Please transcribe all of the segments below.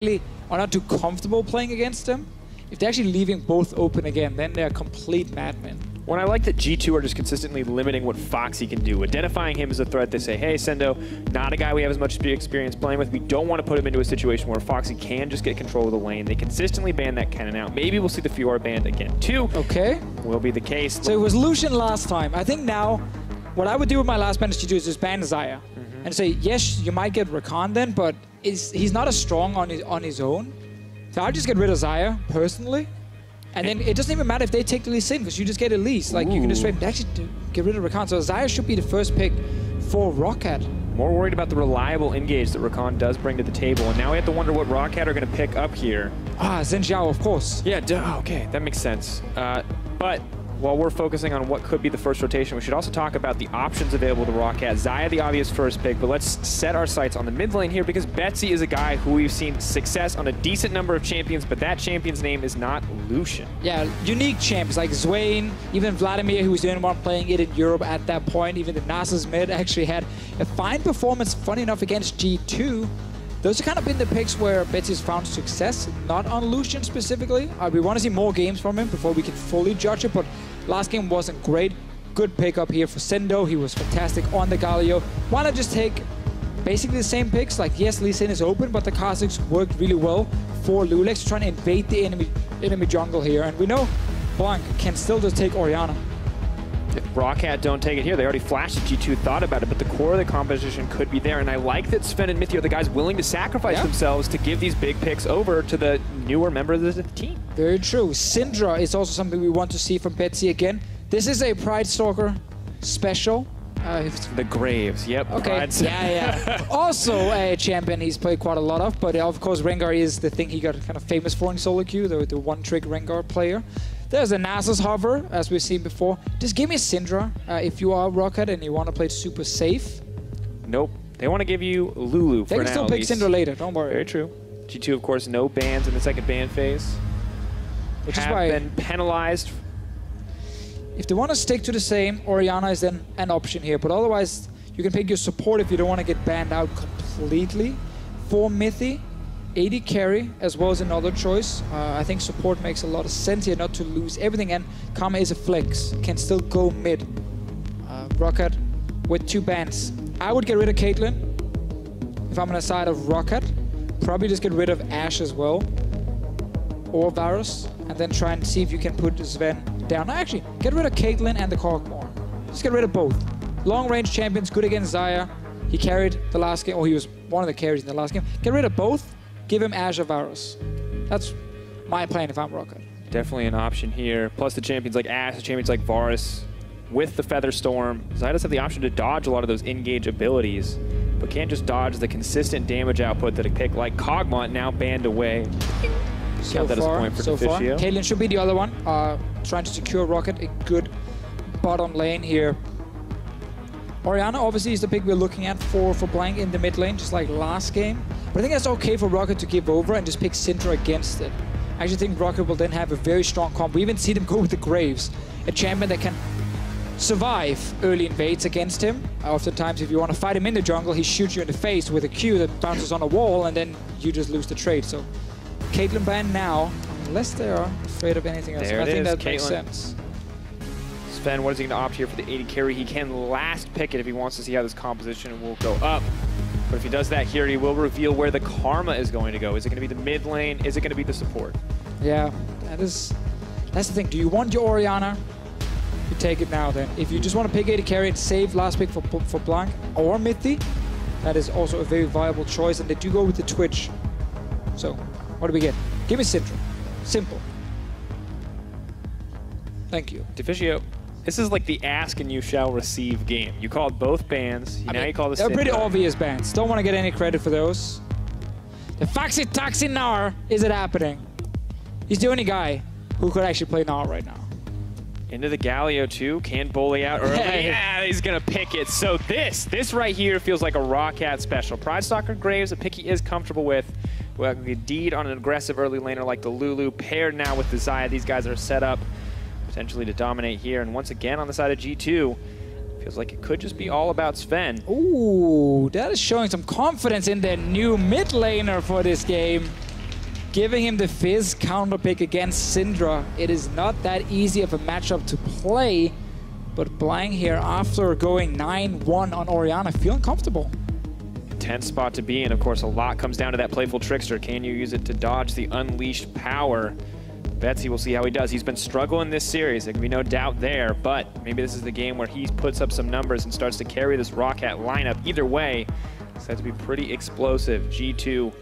are not too comfortable playing against them, if they're actually leaving both open again, then they're complete madmen. Well, I like that G2 are just consistently limiting what Phaxi can do, identifying him as a threat. They say, hey, Sendo, not a guy we have as much experience playing with. We don't want to put him into a situation where Phaxi can just get control of the lane. They consistently ban that cannon out. Maybe we'll see the Fiora banned again, too. Okay. Will be the case. So it was Lucian last time. I think now, what I would do with my last ban is just ban Xayah. And say, yes, you might get Rakan then, but he's not as strong on his own. So I'll just get rid of Xayah, personally. And then it doesn't even matter if they take the Lee Sin, because you just get Elise. Like, you can just actually get rid of Rakan. So Xayah should be the first pick for ROCCAT. More worried about the reliable engage that Rakan does bring to the table. And now we have to wonder what ROCCAT are going to pick up here. Ah, Zhao, of course. Yeah, okay, that makes sense. But while we're focusing on what could be the first rotation, we should also talk about the options available to ROCCAT. Xayah, the obvious first pick, but let's set our sights on the mid lane here, because Betsy is a guy who we've seen success on a decent number of champions, but that champion's name is not Lucian. Yeah, unique champions like Zven, even Vladimir, who was the only one playing it in Europe at that point. Even the Nasus mid actually had a fine performance, funny enough, against G2. Those have kind of been the picks where Betsy's found success, not on Lucian specifically. We want to see more games from him before we can fully judge it, but last game wasn't great. Good pickup here for Sendo. He was fantastic on the Galio. Why not just take basically the same picks? Like, yes, Lee Sin is open, but the Kha'Zix worked really well for Loulex, trying to invade the enemy jungle here. And we know Blanc can still just take Orianna. If ROCCAT don't take it here, they already flashed it. G2 thought about it, but the core of the composition could be there. And I like that Zven and Mithy are the guys willing to sacrifice themselves to give these big picks over to the newer members of the team. Very true. Syndra is also something we want to see from Betsy again. This is a Pridestalker special. The Graves, yep. Okay, yeah. Also a champion he's played quite a lot of, but of course Rengar is the thing he got kind of famous for in solo queue, the one-trick Rengar player. There's a Nasus hover, as we've seen before. Just give me Syndra if you are ROCCAT and you want to play it super safe. Nope. They want to give you Lulu for now. They can still pick Syndra later, don't worry. Very true. G2, of course, no bans in the second ban phase. Which is why been penalized. If they want to stick to the same, Orianna is then an option here. But otherwise, you can pick your support if you don't want to get banned out completely. For Mithy, AD carry as well as another choice. I think support makes a lot of sense here, not to lose everything. And Karma is a flex, can still go mid. ROCCAT with 2 bans. I would get rid of Caitlyn if I'm on the side of ROCCAT. Probably just get rid of Ashe as well, or Varus, and then try and see if you can put Zven down. No, actually, get rid of Caitlyn and the Korkmore. Just get rid of both. Long-range champions, good against Xayah. He carried the last game, or he was one of the carries in the last game. Get rid of both. Give him Ashe or Varus. That's my plan if I'm ROCCAT. Definitely an option here. Plus the champions like Ashe, the champions like Varus, with the Feather Storm. Xayah does have the option to dodge a lot of those in-gauge abilities, but can't just dodge the consistent damage output that a pick like Kog'Maw now banned away. So far. Caitlyn should be the other one. Trying to secure ROCCAT a good bottom lane here. Orianna obviously is the pick we're looking at for Blanc in the mid lane, just like last game. But I think that's okay for ROCCAT to give over and just pick Syndra against it. I actually think ROCCAT will then have a very strong comp. We even see them go with the Graves, a champion that can survive early invades against him. Oftentimes, if you want to fight him in the jungle, he shoots you in the face with a Q that bounces on a wall, and then you just lose the trade. So Caitlyn ban now, unless they are afraid of anything else. I think that makes sense. Zven, what is he going to opt here for the AD carry? He can last pick it if he wants to see how this composition will go up. But if he does that here, he will reveal where the Karma is going to go. Is it going to be the mid lane? Is it going to be the support? Yeah, that's the thing. Do you want your Orianna? You take it now then. If you just want to pick AD carry and save last pick for Blanc or Mithy, that is also a very viable choice. And they do go with the Twitch. So, what do we get? Give me Syndra. Simple. Thank you. Deficio. This is like the ask and you shall receive game. You called both bans. Now you call this. They're pretty obvious bans. Don't want to get any credit for those. The Phaxi Taxi Gnar. Is it happening? He's the only guy who could actually play Gnar right now. Into the Galio too. Can bully out early. Yeah, he's gonna pick it. So this right here feels like a ROCCAT special. Pridestalker Graves, a pick he is comfortable with. Wadid on an aggressive early laner like the Lulu, paired now with the Xayah. These guys are set up potentially to dominate here. And once again on the side of G2, feels like it could just be all about Zven. Ooh, that is showing some confidence in their new mid laner for this game. giving him the Fizz counter pick against Syndra. It is not that easy of a matchup to play, but Blanc here, after going 9-1 on Orianna, feeling comfortable. Tense spot to be in. Of course, a lot comes down to that playful trickster. Can you use it to dodge the unleashed power? Betsy, we'll see how he does. He's been struggling this series. There can be no doubt there, but maybe this is the game where he puts up some numbers and starts to carry this ROCCAT lineup. Either way, it's set to be pretty explosive. G2,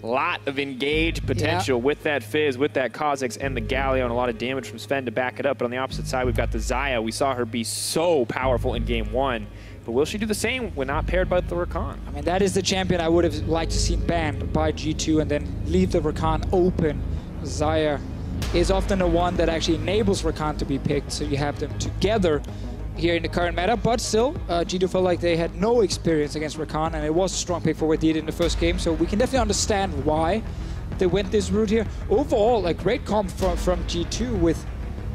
a lot of engaged potential with that Fizz, with that Kha'Zix and the Galio, and a lot of damage from Zven to back it up. But on the opposite side, we've got the Xayah. We saw her be so powerful in game 1. But will she do the same when not paired by the Rakan? I mean, that is the champion I would have liked to see banned by G2 and then leave the Rakan open. Xayah is often the one that actually enables Rakan to be picked, so you have them together here in the current meta. But still, G2 felt like they had no experience against Rakan, and it was a strong pick for Wadid in the first game, so we can definitely understand why they went this route here. Overall, a great comp from G2 with,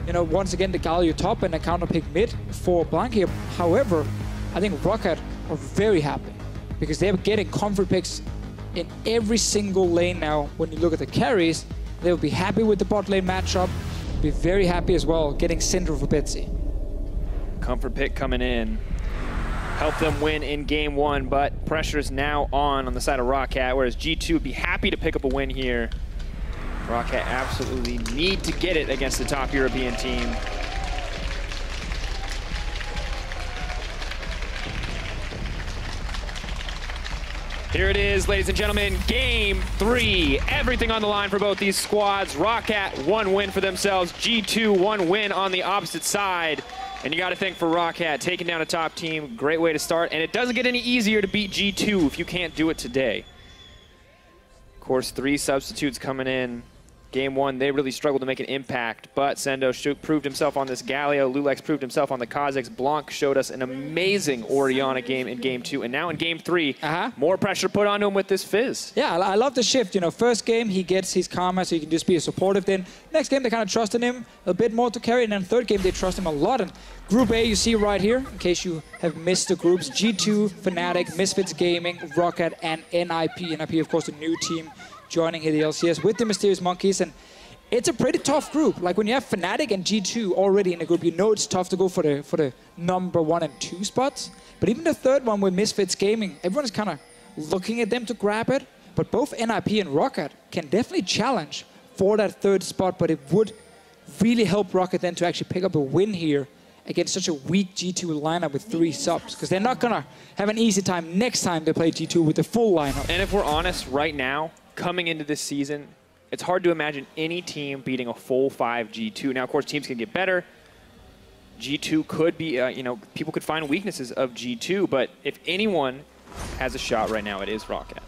you know, once again the Galio top and a counter pick mid for Blanc here. However, I think ROCCAT are very happy because they're getting comfort picks in every single lane now. When you look at the carries, they'll be happy with the bot lane matchup, be very happy as well getting Syndra for Betsy. Comfort pick coming in. Help them win in game 1, but pressure is now on the side of ROCCAT, whereas G2 would be happy to pick up a win here. ROCCAT absolutely need to get it against the top European team. Here it is, ladies and gentlemen, game 3. Everything on the line for both these squads. ROCCAT, 1 win for themselves. G2, 1 win on the opposite side. And you got to think for ROCCAT, taking down a top team, great way to start. And it doesn't get any easier to beat G2 if you can't do it today. Of course, 3 substitutes coming in. Game 1, they really struggled to make an impact, but Sendo proved himself on this Galio. Loulex proved himself on the Kha'Zix. Blanc showed us an amazing Orianna game in game 2, and now in game 3, more pressure put onto him with this Fizz. Yeah, I love the shift. You know, first game he gets his karma, so he can just be a supportive. Then next game they kind of trusted him a bit more to carry, and then third game they trust him a lot. And Group A, you see right here, in case you have missed the groups: G2, Fnatic, Misfits Gaming, ROCCAT, and NIP. NIP, of course, the new team joining here the LCS with the Mysterious Monkeys, and it's a pretty tough group. Like when you have Fnatic and G2 already in the group, you know it's tough to go for the number 1 and 2 spots. But even the third one with Misfits Gaming, everyone's kind of looking at them to grab it. But both NIP and ROCCAT can definitely challenge for that third spot, but it would really help ROCCAT then to actually pick up a win here against such a weak G2 lineup with 3 subs, because they're not going to have an easy time next time they play G2 with the full lineup. And if we're honest, right now, coming into this season, it's hard to imagine any team beating a full 5 G2. Now, of course, teams can get better. G2 could be, you know, people could find weaknesses of G2, but if anyone has a shot right now, it is ROCCAT.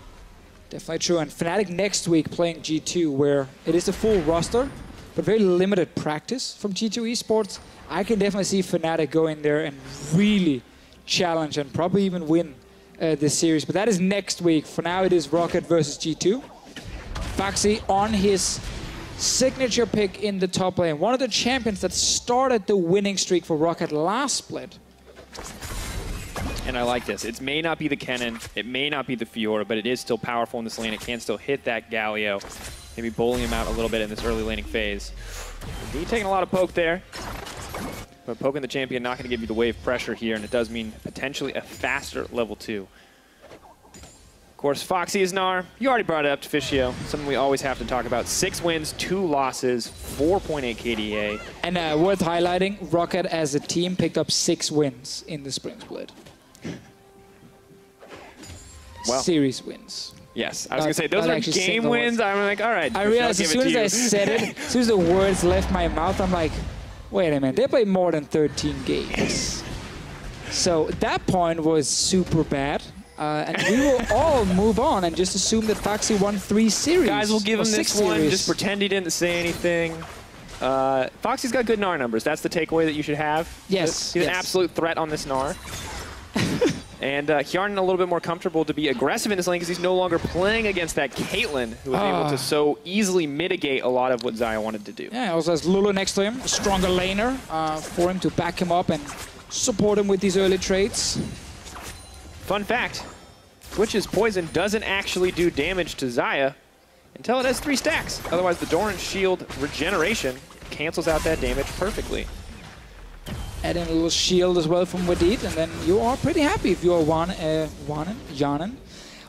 Definitely true. And Fnatic next week playing G2, where it is a full roster, but very limited practice from G2 eSports. I can definitely see Fnatic go in there and really challenge and probably even win this series. But that is next week. For now, it is ROCCAT versus G2. Phaxi on his signature pick in the top lane. One of the champions that started the winning streak for ROCCAT last split. And I like this. It may not be the Kennen, it may not be the Fiora, but it is still powerful in this lane. It can still hit that Galio. Maybe bowling him out a little bit in this early laning phase. He's taking a lot of poke there. But poking the champion not going to give you the wave pressure here, and it does mean potentially a faster level 2. Of course, Phaxi is Gnar. You already brought it up, Deficio. Something we always have to talk about. 6 wins, 2 losses, 4.8 KDA. And worth highlighting, ROCCAT as a team picked up 6 wins in the spring split. Well, series wins. Yes, I was going to say, those are game wins. I'm like, all right. I realized as soon as I said it, as soon as the words left my mouth, I'm like, wait a minute, they played more than 13 games. So that point was super bad. And we will all move on and just assume that Phaxi won 3 series. Guys, we'll give him this one. Series. Just pretend he didn't say anything. Phaxi's got good Gnar numbers. That's the takeaway that you should have. Yes. He's an absolute threat on this Gnar. And Hjarnan a little bit more comfortable to be aggressive in this lane because he's no longer playing against that Caitlyn, who was able to so easily mitigate a lot of what Xayah wanted to do. Yeah, also has Lulu next to him, a stronger laner for him to back him up and support him with these early trades. Fun fact, Twitch's poison doesn't actually do damage to Xayah. until it has 3 stacks. Otherwise, the Doran shield regeneration cancels out that damage perfectly. Add in a little shield as well from Wadid, and then you are pretty happy if you are Hjarnan.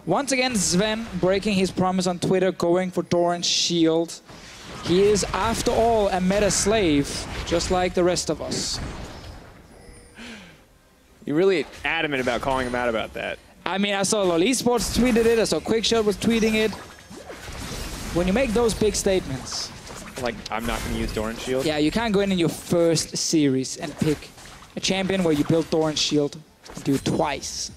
Once again, Zven breaking his promise on Twitter, going for Doran's shield. He is, after all, a meta slave, just like the rest of us. You're really adamant about calling him out about that. I mean, I saw LOL eSports tweeted it, I saw QuickShot was tweeting it. When you make those big statements... Like, I'm not going to use Doran's shield? Yeah, you can't go in your first series and pick a champion where you build Doran's shield and do it twice.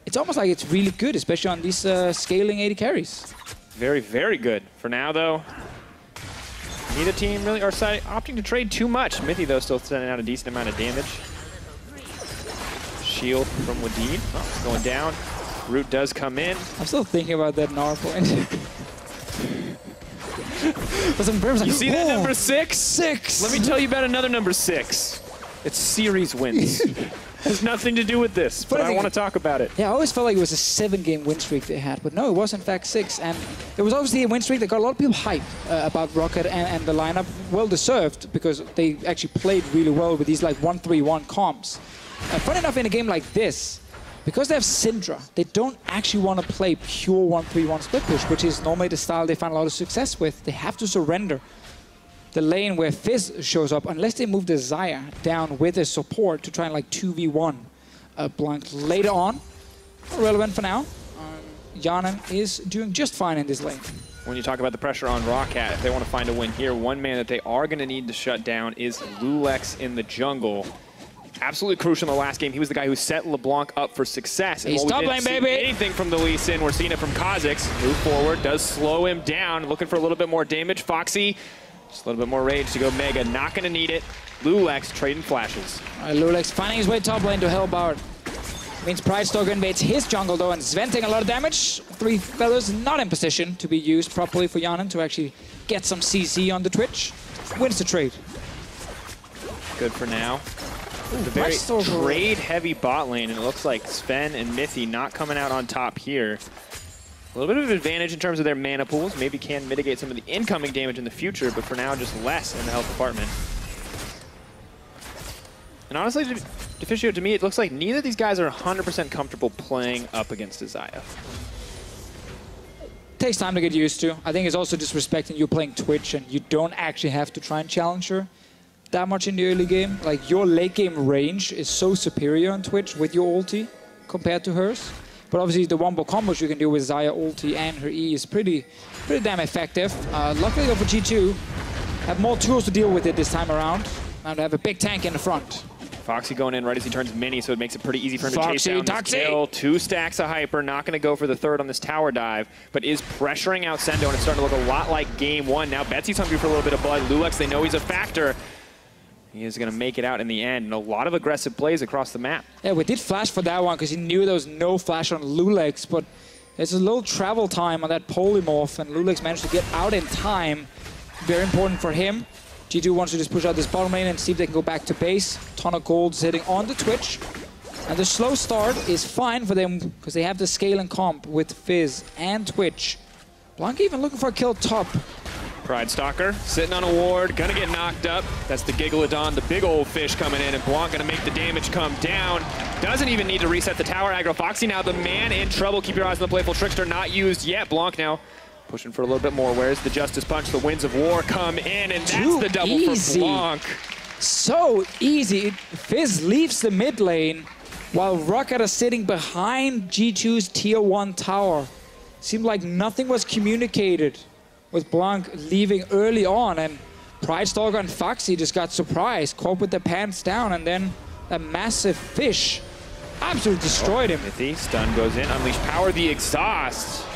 It's almost like it's really good, especially on these scaling AD carries. Very, very good. For now, though, neither team really are opting to trade too much. Mithy, though, still sending out a decent amount of damage. Shield from Wadid. Oh, going down. Root does come in. I'm still thinking about that Gnar point. You see that number 6? 6! Let me tell you about another number 6. It's series wins. Has nothing to do with this, but I want to talk about it. Yeah, I always felt like it was a 7-game win streak they had, but no, it was in fact 6. And it was obviously a win streak that got a lot of people hyped about ROCCAT and the lineup. Well deserved, because they actually played really well with these like 1-3-1 comps. Funny enough, in a game like this, because they have Syndra, they don't actually want to play pure 1-3-1 split push, which is normally the style they find a lot of success with. They have to surrender the lane where Fizz shows up, unless they move the Xayah down with a support to try and like 2v1 Blanc later on. Irrelevant for now. Hjarnan is doing just fine in this lane. When you talk about the pressure on ROCCAT, if they want to find a win here, one man that they are going to need to shut down is Loulex in the jungle. Absolutely crucial in the last game. He was the guy who set LeBlanc up for success. He's top lane, baby! Anything from the Lee Sin, we're seeing it from Kha'Zix. Move forward, does slow him down, looking for a little bit more damage. Phaxi, just a little bit more rage to go Mega. Not going to need it. Loulex trading flashes. Loulex finding his way top lane to help out. Means Pridestalker invades his jungle though, and Zven taking a lot of damage. 3 feathers not in position to be used properly for Hjarnan to actually get some CC on the Twitch. Wins the trade. Good for now. Ooh, the very trade-heavy bot lane, and it looks like Zven and Mithy not coming out on top here. A little bit of advantage in terms of their mana pools. Maybe can mitigate some of the incoming damage in the future, but for now, just less in the health department. And honestly, Deficio, to me, it looks like neither of these guys are 100% comfortable playing up against Xayah. Takes time to get used to. I think it's also disrespecting you playing Twitch, and you don't actually have to try and challenge her that much in the early game. Like, your late game range is so superior on Twitch with your ulti compared to hers. But obviously the wombo combos you can do with Xayah ulti and her E is pretty damn effective. Luckily though for G2, have more tools to deal with it this time around. Now they have a big tank in the front. Phaxi going in right as he turns mini, so it makes it pretty easy for him to chase down this kill. 2 stacks of hyper, not going to go for the 3rd on this tower dive, but is pressuring out Sendo, and it's starting to look a lot like game 1. Now Betsy's hungry for a little bit of blood. Loulex, they know he's a factor. He is going to make it out in the end, and a lot of aggressive plays across the map. Yeah, we did flash for that one because he knew there was no flash on Loulex, but there's a little travel time on that polymorph, and Loulex managed to get out in time. Very important for him. G2 wants to just push out this bottom lane and see if they can go back to base. Ton of gold sitting on the Twitch. And the slow start is fine for them because they have the scale and comp with Fizz and Twitch. Blanc even looking for a kill top. Pridestalker sitting on a ward, gonna get knocked up. That's the Gigalodon, the big old fish coming in, and Blanc gonna make the damage come down. Doesn't even need to reset the tower aggro. Phaxi now the man in trouble. Keep your eyes on the Playful Trickster, not used yet. Blanc now pushing for a little bit more. Where's the Justice Punch? The Winds of War come in, and that's the double for Blanc. So easy. Fizz leaves the mid lane while ROCCAT is sitting behind G2's tier 1 tower. Seemed like nothing was communicated with Blanc leaving early on, and Pridestalker and Phaxi just got surprised, caught with their pants down, and then a massive fish absolutely destroyed him. Mithy, stun goes in, unleash power, the exhaust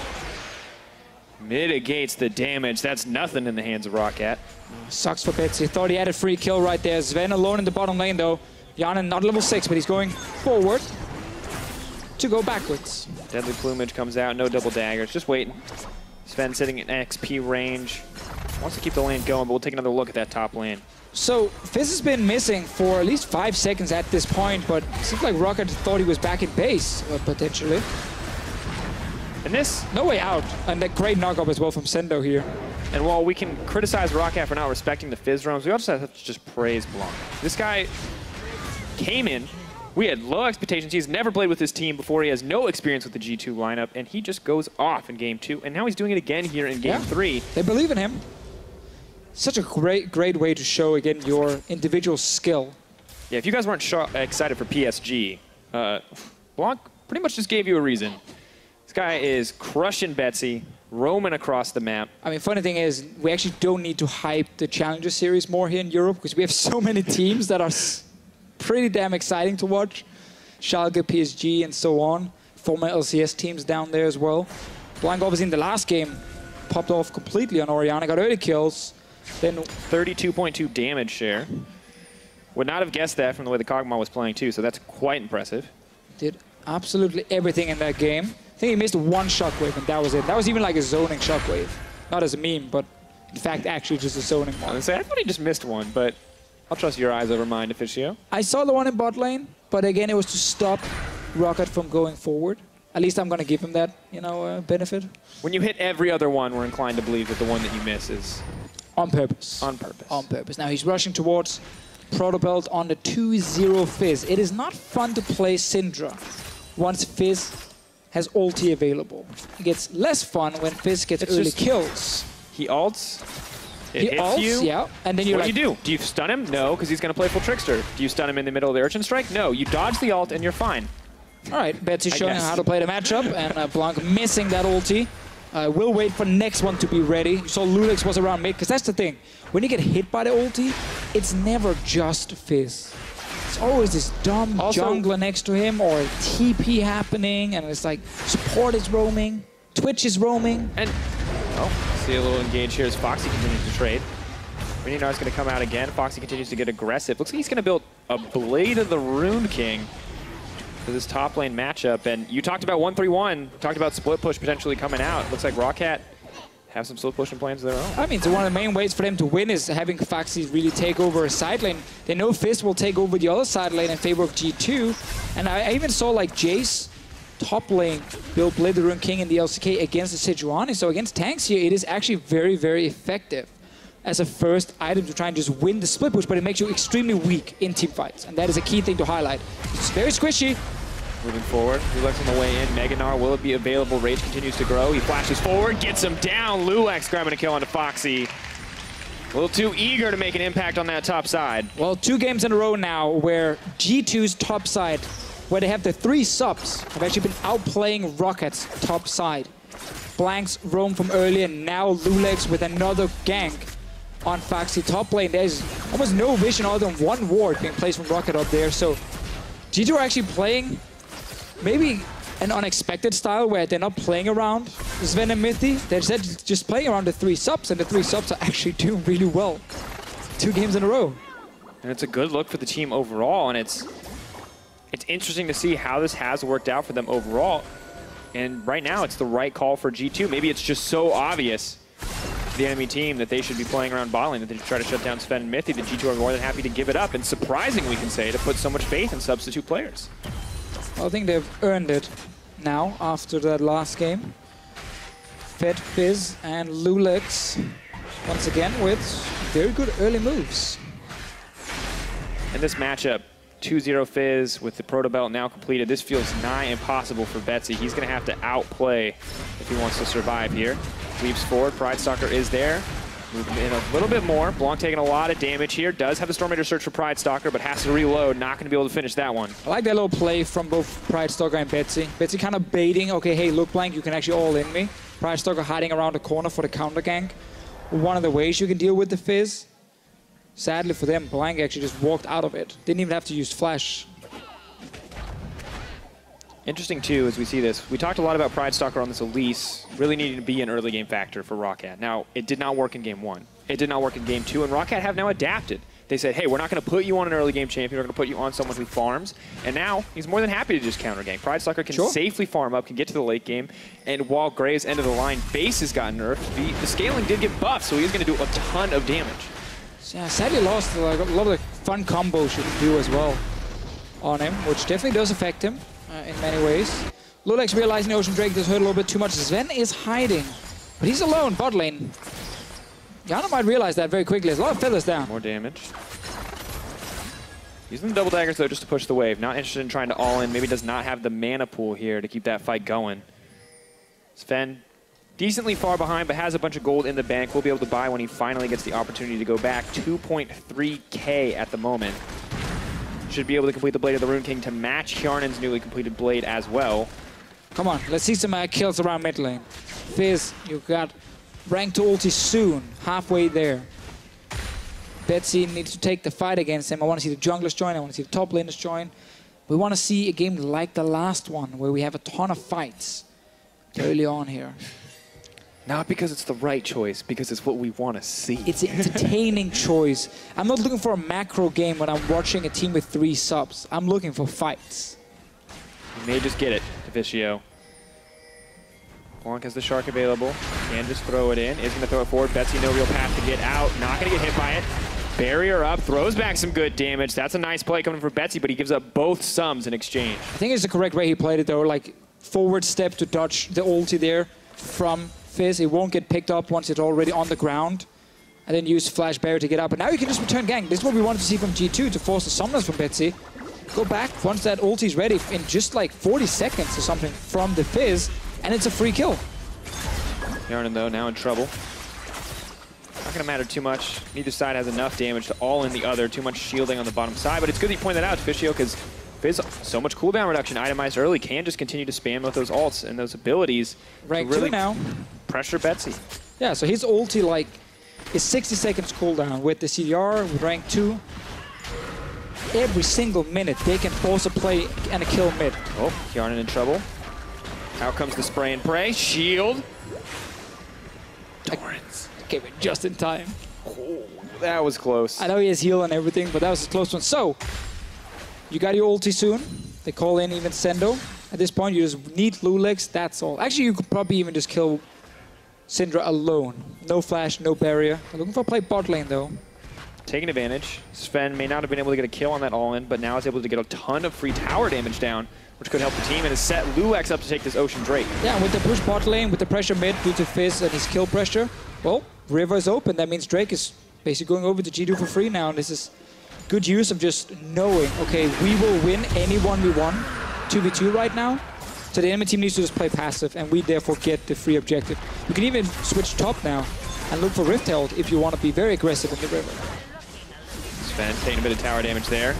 mitigates the damage. That's nothing in the hands of ROCCAT. Sucks for Betsy. Thought he had a free kill right there. Zven alone in the bottom lane though. Hjarnan not level 6, but he's going forward to go backwards. Deadly Plumage comes out, no double daggers, just waiting. Zven sitting in XP range. Wants to keep the lane going, but we'll take another look at that top lane. So Fizz has been missing for at least 5 seconds at this point, but it seems like ROCCAT thought he was back in base, potentially. And this... No way out. And a great knock-up as well from Sendo here. And while we can criticize ROCCAT for not respecting the Fizz roams, we also have to just praise Blanc. This guy came in. We had low expectations. He's never played with this team before. He has no experience with the G2 lineup, and he just goes off in Game 2. And now he's doing it again here in Game 3. They believe in him. Such a great way to show, again, your individual skill. Yeah, if you guys weren't excited for PSG, Blanc pretty much just gave you a reason. This guy is crushing Betsy, roaming across the map. I mean, funny thing is, we actually don't need to hype the Challenger Series more here in Europe because we have so many teams that are pretty damn exciting to watch. Schalke, PSG, and so on. Former LCS teams down there as well. Blanc, obviously, in the last game, popped off completely on Orianna, got early kills. Then 32.2 damage share. Would not have guessed that from the way the Kog'Maw was playing, too, so that's quite impressive. Did absolutely everything in that game. I think he missed one shockwave, and that was it. That was even like a zoning shockwave. Not as a meme, but in fact, actually just a zoning one. I thought he just missed one, but I'll trust your eyes over mine, Deficio. I saw the one in bot lane, but again, it was to stop ROCCAT from going forward. At least I'm going to give him that, you know, benefit. When you hit every other one, we're inclined to believe that the one that you miss is... On purpose. On purpose. On purpose. Now he's rushing towards Protobelt on the 2-0 Fizz. It is not fun to play Syndra once Fizz has ulti available. It gets less fun when Fizz gets early kills. He ults. He ults, you. Yeah. And then you're what do you do? Do you stun him? No, because he's going to play full Trickster. Do you stun him in the middle of the Urchin Strike? No. You dodge the ult and you're fine. All right, Betsy showing how to play the matchup, and Blanc missing that ulti. We'll wait for next one to be ready. You saw Loulex was around mid, because that's the thing. When you get hit by the ulti, it's never just Fizz. It's always this dumb jungler next to him, or a TP happening, and it's like support is roaming, Twitch is roaming. And, see a little engage here as Phaxi continues to trade. Gnar's going to come out again. Phaxi continues to get aggressive. Looks like he's going to build a Blade of the Rune King for this top lane matchup. And you talked about 1-3-1, talked about split push potentially coming out. Looks like ROCCAT have some split pushing plans of their own. I mean, so one of the main ways for them to win is having Phaxi really take over a side lane. They know Fizz will take over the other side lane in favor of G2. And I even saw like Jace top lane build Blade the Rune King in the LCK against the Sejuani. So against tanks here, it is actually very, very effective as a first item to try and just win the split push, but it makes you extremely weak in team fights. And that is a key thing to highlight. It's very squishy. Moving forward, Loulex on the way in. Gnar, will it be available? Rage continues to grow. He flashes forward, gets him down. Loulex grabbing a kill onto Phaxi. A little too eager to make an impact on that top side. Well, 2 games in a row now where G2's top side, where they have the 3 subs, have actually been outplaying ROCCAT's top side. Blanc's roam from earlier, now Loulex with another gank on Phaxi top lane. There's almost no vision other than one ward being placed from ROCCAT up there. So G2 are actually playing maybe an unexpected style where they're not playing around Zven and Mithy. They're just playing around the 3 subs, and the 3 subs are actually doing really well. 2 games in a row. And it's a good look for the team overall, and it's interesting to see how this has worked out for them overall. And right now, it's the right call for G2. Maybe it's just so obvious to the enemy team that they should be playing around bot lane, that they should try to shut down Zven and Mithy, that G2 are more than happy to give it up. And surprising, we can say, to put so much faith in substitute players. Well, I think they've earned it now after that last game. Fed Fizz and Loulex once again with very good early moves. In this matchup, 2-0 Fizz with the Proto Belt now completed. This feels nigh impossible for Betsy. He's going to have to outplay if he wants to survive here. Leaps forward. Pridestalker is there. Moving in a little bit more. Blanc taking a lot of damage here. Does have the Storm Raider search for Pridestalker, but has to reload. Not going to be able to finish that one. I like that little play from both Pridestalker and Betsy. Betsy kind of baiting, okay, hey, look, Blanc, you can actually all-in me. Pridestalker hiding around the corner for the counter gank. One of the ways you can deal with the Fizz. Sadly for them, Blanc actually just walked out of it. Didn't even have to use Flash. Interesting, too, as we see this. We talked a lot about Pridestalker on this Elise really needing to be an early game factor for ROCCAT. Now, it did not work in Game 1. It did not work in Game 2, and ROCCAT have now adapted. They said, hey, we're not going to put you on an early game champion. We're going to put you on someone who farms. And now, he's more than happy to just counter gank. Pridestalker can safely farm up, can get to the late game. And while Graves' end of the line base has gotten nerfed, the scaling did get buffed, so he's going to do a ton of damage. Yeah, sadly lost like, a lot of the fun combos you can do as well on him, which definitely does affect him in many ways. Loulex realizing Ocean Drake does hurt a little bit too much. Zven is hiding, but he's alone, bot lane. Hjarnan might realize that very quickly. There's a lot of feathers down. More damage. Using the double daggers, though, just to push the wave. Not interested in trying to all-in. Maybe does not have the mana pool here to keep that fight going. Zven, decently far behind, but has a bunch of gold in the bank. Will be able to buy when he finally gets the opportunity to go back. 2.3K at the moment. Should be able to complete the Blade of the Rune King to match Hjarnan's newly completed Blade as well. Come on, let's see some kills around mid lane. Fizz, you got rank to ulti soon. Halfway there. Betsy needs to take the fight against him. I want to see the junglers join. I want to see the top laners join. We want to see a game like the last one, where we have a ton of fights early on here. Not because it's the right choice, because it's what we want to see. It's an entertaining choice. I'm not looking for a macro game when I'm watching a team with 3 subs. I'm looking for fights. You may just get it, Deficio. Blanc has the Shark available. Can just throw it in. Is going to throw it forward. Betsy, no real path to get out. Not going to get hit by it. Barrier up. Throws back some good damage. That's a nice play coming from Betsy, but he gives up both sums in exchange. I think it's the correct way he played it, though. Like, forward step to dodge the ulti there from Fizz. It won't get picked up once it's already on the ground. And then use Flash Barrier to get up. But now you can just return gank. This is what we wanted to see from G2 to force the summoners from Betsy. Go back once that ulti is ready in just like 40 seconds or something from the Fizz. And it's a free kill. Hjarnan, though, now in trouble. Not going to matter too much. Neither side has enough damage to all in the other. Too much shielding on the bottom side. But it's good that you pointed that out, Deficio, because Fizz, so much cooldown reduction itemized early, can just continue to spam with those ults and those abilities. Rank to really 2 now. Pressure Betsy. Yeah, so his ulti, like, is 60 seconds cooldown with the CDR, with rank 2. Every single minute, they can force a play and a kill mid. Oh, Hjarnan in trouble. Out comes the spray and pray. Shield. Torrents. Came in just in time. Oh, that was close. I know he has heal and everything, but that was a close one. So, you got your ulti soon. They call in even Sendo. At this point, you just need Loulex, that's all. Actually, you could probably even just kill Syndra alone. No flash, no barrier. I'm looking for a play bot lane, though. Taking advantage. Zven may not have been able to get a kill on that all-in, but now is able to get a ton of free tower damage down, which could help the team, and has set Loulex up to take this Ocean Drake. Yeah, and with the push bot lane, with the pressure mid due to Fizz and his kill pressure, well, river is open. That means Drake is basically going over to G2 for free now, and this is good use of just knowing, okay, we will win any 1v1, 2v2 right now, so the enemy team needs to just play passive, and we therefore get the free objective. You can even switch top now and look for Rift Herald if you want to be very aggressive in the river. Zven taking a bit of tower damage there.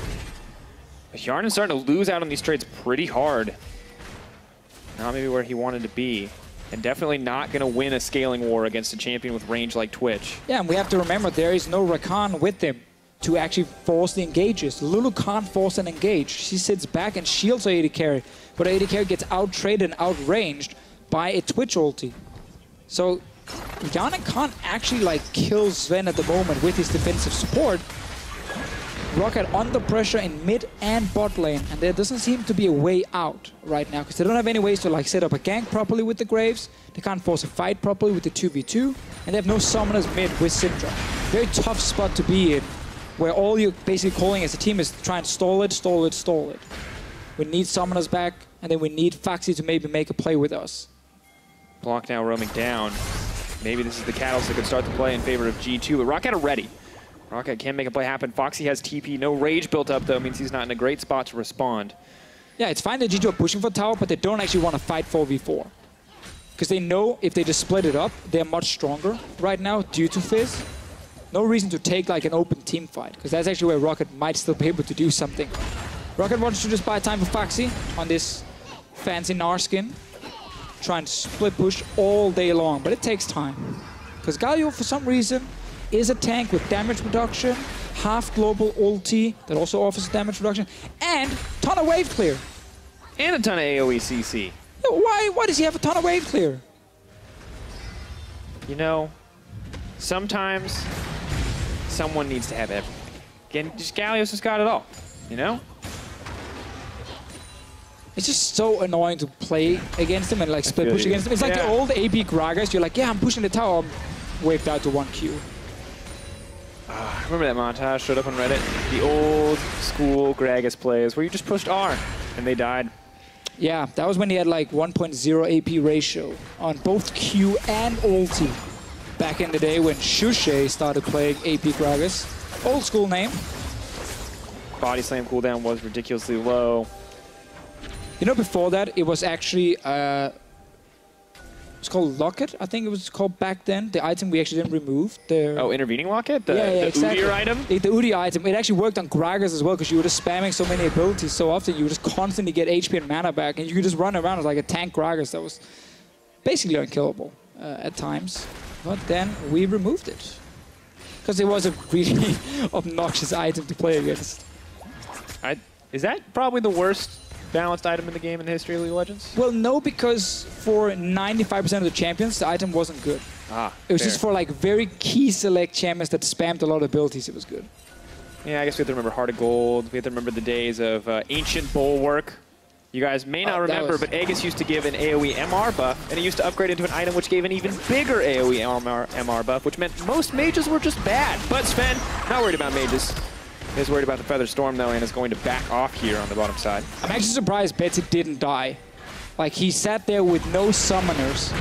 Hjarnan's starting to lose out on these trades pretty hard. Not maybe where he wanted to be. And definitely not going to win a scaling war against a champion with range like Twitch. Yeah, and we have to remember there is no Rakan with him to actually force the engages. Lulu can't force an engage. She sits back and shields her AD carry. But her AD carry gets out-traded and outranged by a Twitch ulti. So Hjarnan can't actually like kill Zven at the moment with his defensive support. ROCCAT under pressure in mid and bot lane, and there doesn't seem to be a way out right now because they don't have any ways to like set up a gank properly with the Graves. They can't force a fight properly with the 2v2, and they have no summoners mid with Syndra. Very tough spot to be in, where all you're basically calling as a team is trying to stall it, stall it, stall it. We need summoners back, and then we need Phaxi to maybe make a play with us. Blanc now roaming down. Maybe this is the catalyst that could start the play in favor of G2, but ROCCAT are ready. ROCCAT can make a play happen. Phaxi has TP. No rage built up, though. Means he's not in a great spot to respond. Yeah, it's fine that G2 are pushing for tower, but they don't actually want to fight 4v4. Because they know if they just split it up, they're much stronger right now due to Fizz. No reason to take like an open team fight, because that's actually where ROCCAT might still be able to do something. ROCCAT wants to just buy time for Phaxi on this fancy Gnar skin. Trying to split push all day long, but it takes time. Because Galio, for some reason, is a tank with damage reduction, half global ulti that also offers damage reduction, and ton of wave clear. And a ton of AoE CC. Why does he have a ton of wave clear? You know, sometimes someone needs to have everything. Again, just Galio's just got it all, you know? It's just so annoying to play against him and like split push against him. It's like the old AP Gragas. You're like, yeah, I'm pushing the tower. I'm waved out to 1Q. Remember that montage showed up on Reddit? The old school Gragas plays where you just pushed R and they died. Yeah, that was when he had like 1.0 AP ratio on both Q and ulti. Back in the day when Shushe started playing AP Gragas. Old school name. Body slam cooldown was ridiculously low. You know, before that, it was actually, it's called ROCCAT, I think it was called back then. The item we actually didn't remove. Oh, intervening ROCCAT? The exactly. Udyr item? The Udyr item. It actually worked on Gragas as well, because you were just spamming so many abilities so often, you would just constantly get HP and mana back, and you could just run around as like a tank Gragas that was basically unkillable at times. But then we removed it. Because it was a really obnoxious item to play against. Is that probably the worst balanced item in the game in the history of League of Legends? Well, no, because for 95% of the champions, the item wasn't good. It was just for like very key select champions that spammed a lot of abilities, it was good. Yeah, I guess we have to remember Heart of Gold. We have to remember the days of Ancient Bulwark. You guys may not remember, but Aegis used to give an AoE MR buff, and it used to upgrade into an item which gave an even bigger AoE MR buff, which meant most mages were just bad. But Zven, not worried about mages. He's worried about the Feather Storm, though, and is going to back off here on the bottom side. I'm actually surprised Betsy didn't die. Like, he sat there with no summoners.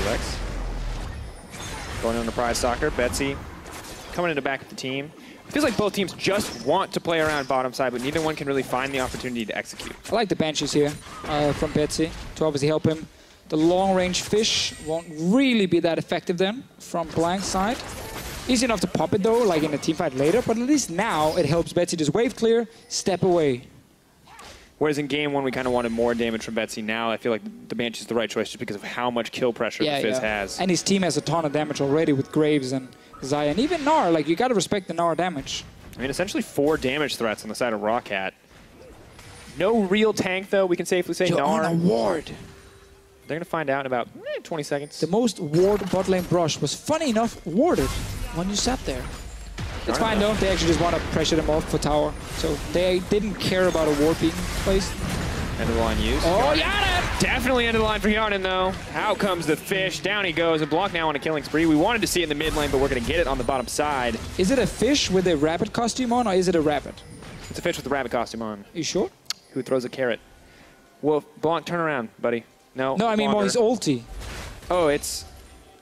Loulex. Going on to Pridestalker. Betsy coming in to back up the team. It feels like both teams just want to play around bottom side, but neither one can really find the opportunity to execute. I like the Banshees here from Betsy to obviously help him. The long-range fish won't really be that effective then from Blanc's side. Easy enough to pop it though, like in a teamfight later, but at least now it helps Betsy just wave clear, step away. Whereas in game one, we kind of wanted more damage from Betsy. Now I feel like the Banshee is the right choice just because of how much kill pressure the Fizz has. And his team has a ton of damage already with Graves and Xayah, and even Gnar. Like, you got to respect the Gnar damage. I mean, essentially 4 damage threats on the side of ROCCAT. No real tank, though, we can safely say. You're Gnar. on a ward. They're going to find out in about 20 seconds. The most ward bot lane brush was, funny enough, warded when you sat there. It's fine though, they actually just want to pressure them off for tower. So they didn't care about a ward being placed. End of the line used. Oh, Hjarnan! Definitely end of the line for Hjarnan though. Out comes the fish, down he goes, and Blanc now on a killing spree. We wanted to see it in the mid lane, but we're going to get it on the bottom side. Is it a fish with a rabbit costume on, or is it a rabbit? It's a fish with a rabbit costume on. Are you sure? Who throws a carrot. Well, Blanc, turn around, buddy. No, I mean more his ulti. Oh, I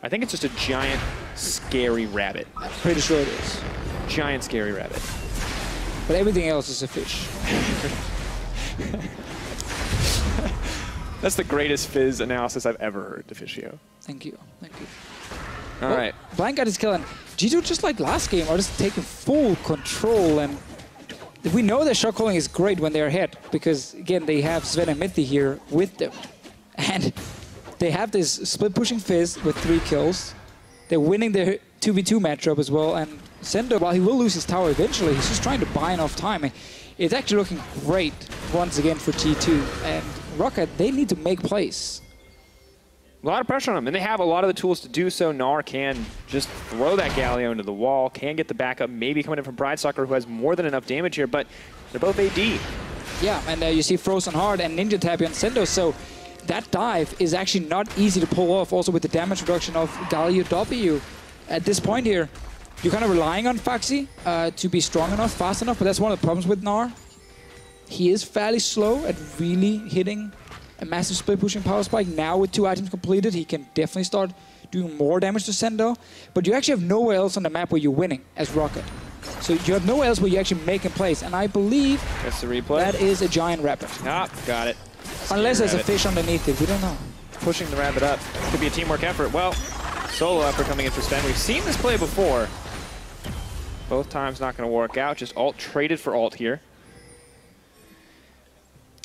think it's just a giant, scary rabbit. I'm pretty sure it is. Giant, scary rabbit. But everything else is a fish. That's the greatest Fizz analysis I've ever heard, Deficio. Thank you. Thank you. All right. Blanc got his kill, and G2, just like last game, are just taking full control. And we know that shot calling is great when they're ahead, because, again, they have Zven and Mithy here with them. And they have this split-pushing Fizz with 3 kills. They're winning their 2v2 matchup as well. And Syndra, while he will lose his tower eventually, he's just trying to buy enough time. And it's actually looking great once again for G2. And ROCCAT, they need to make plays. A lot of pressure on them, and they have a lot of the tools to do so. Gnar can just throw that Galio into the wall, can get the backup, maybe coming in from Pridestalker, who has more than enough damage here, but they're both AD. Yeah, and you see Frozen Heart and Ninja Tabi on Syndra, so that dive is actually not easy to pull off, also with the damage reduction of Galio W. At this point here, you're kind of relying on Phaxi to be strong enough, fast enough, but that's one of the problems with Gnar. He is fairly slow at really hitting a massive split pushing power spike. Now with 2 items completed, he can definitely start doing more damage to Syndra, but you actually have nowhere else on the map where you're winning as ROCCAT. So you have nowhere else where you're actually making plays, and I believe that's the replay. That is a giant rabbit. Ah, got it. Unless there's a fish underneath it, we don't know. Pushing the rabbit up. Could be a teamwork effort. Well, solo effort coming in for Zven. We've seen this play before. Both times not going to work out. Just ult traded for ult here.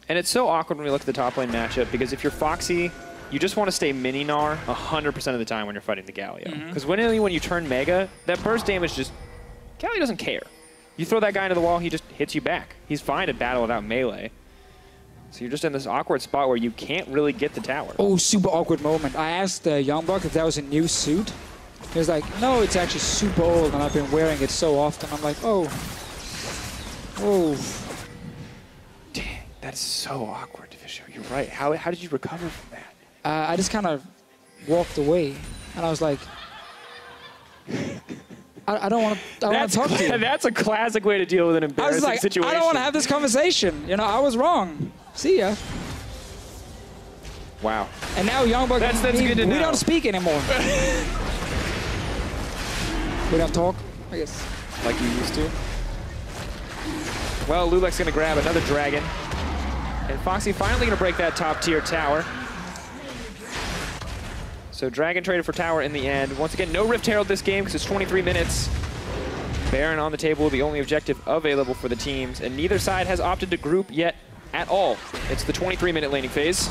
And it's so awkward when we look at the top lane matchup, because if you're Phaxi, you just want to stay mini Gnar 100% of the time when you're fighting the Galio. Because when you turn Mega, that burst damage just... Galio doesn't care. You throw that guy into the wall, he just hits you back. He's fine to battle without melee. So you're just in this awkward spot where you can't really get the tower. Oh, super awkward moment. I asked Youngbuck if that was a new suit. He was like, no, it's actually super old and I've been wearing it so often. I'm like, oh. Dang, that's so awkward, Deficio. You're right. How did you recover from that? I just kind of walked away and I was like, I don't want to talk to you. That's a classic way to deal with an embarrassing situation. I don't want to have this conversation. You know, I was wrong. See ya. Wow. And now Youngbuck, that's good to know. We don't speak anymore. We don't talk, I guess. Like you used to. Well, Loulex gonna grab another dragon. And Phaxi finally gonna break that top tier tower. So Dragon traded for tower in the end. Once again, no Rift Herald this game because it's 23 minutes. Baron on the table, the only objective available for the teams. And neither side has opted to group yet at all. It's the 23-minute laning phase.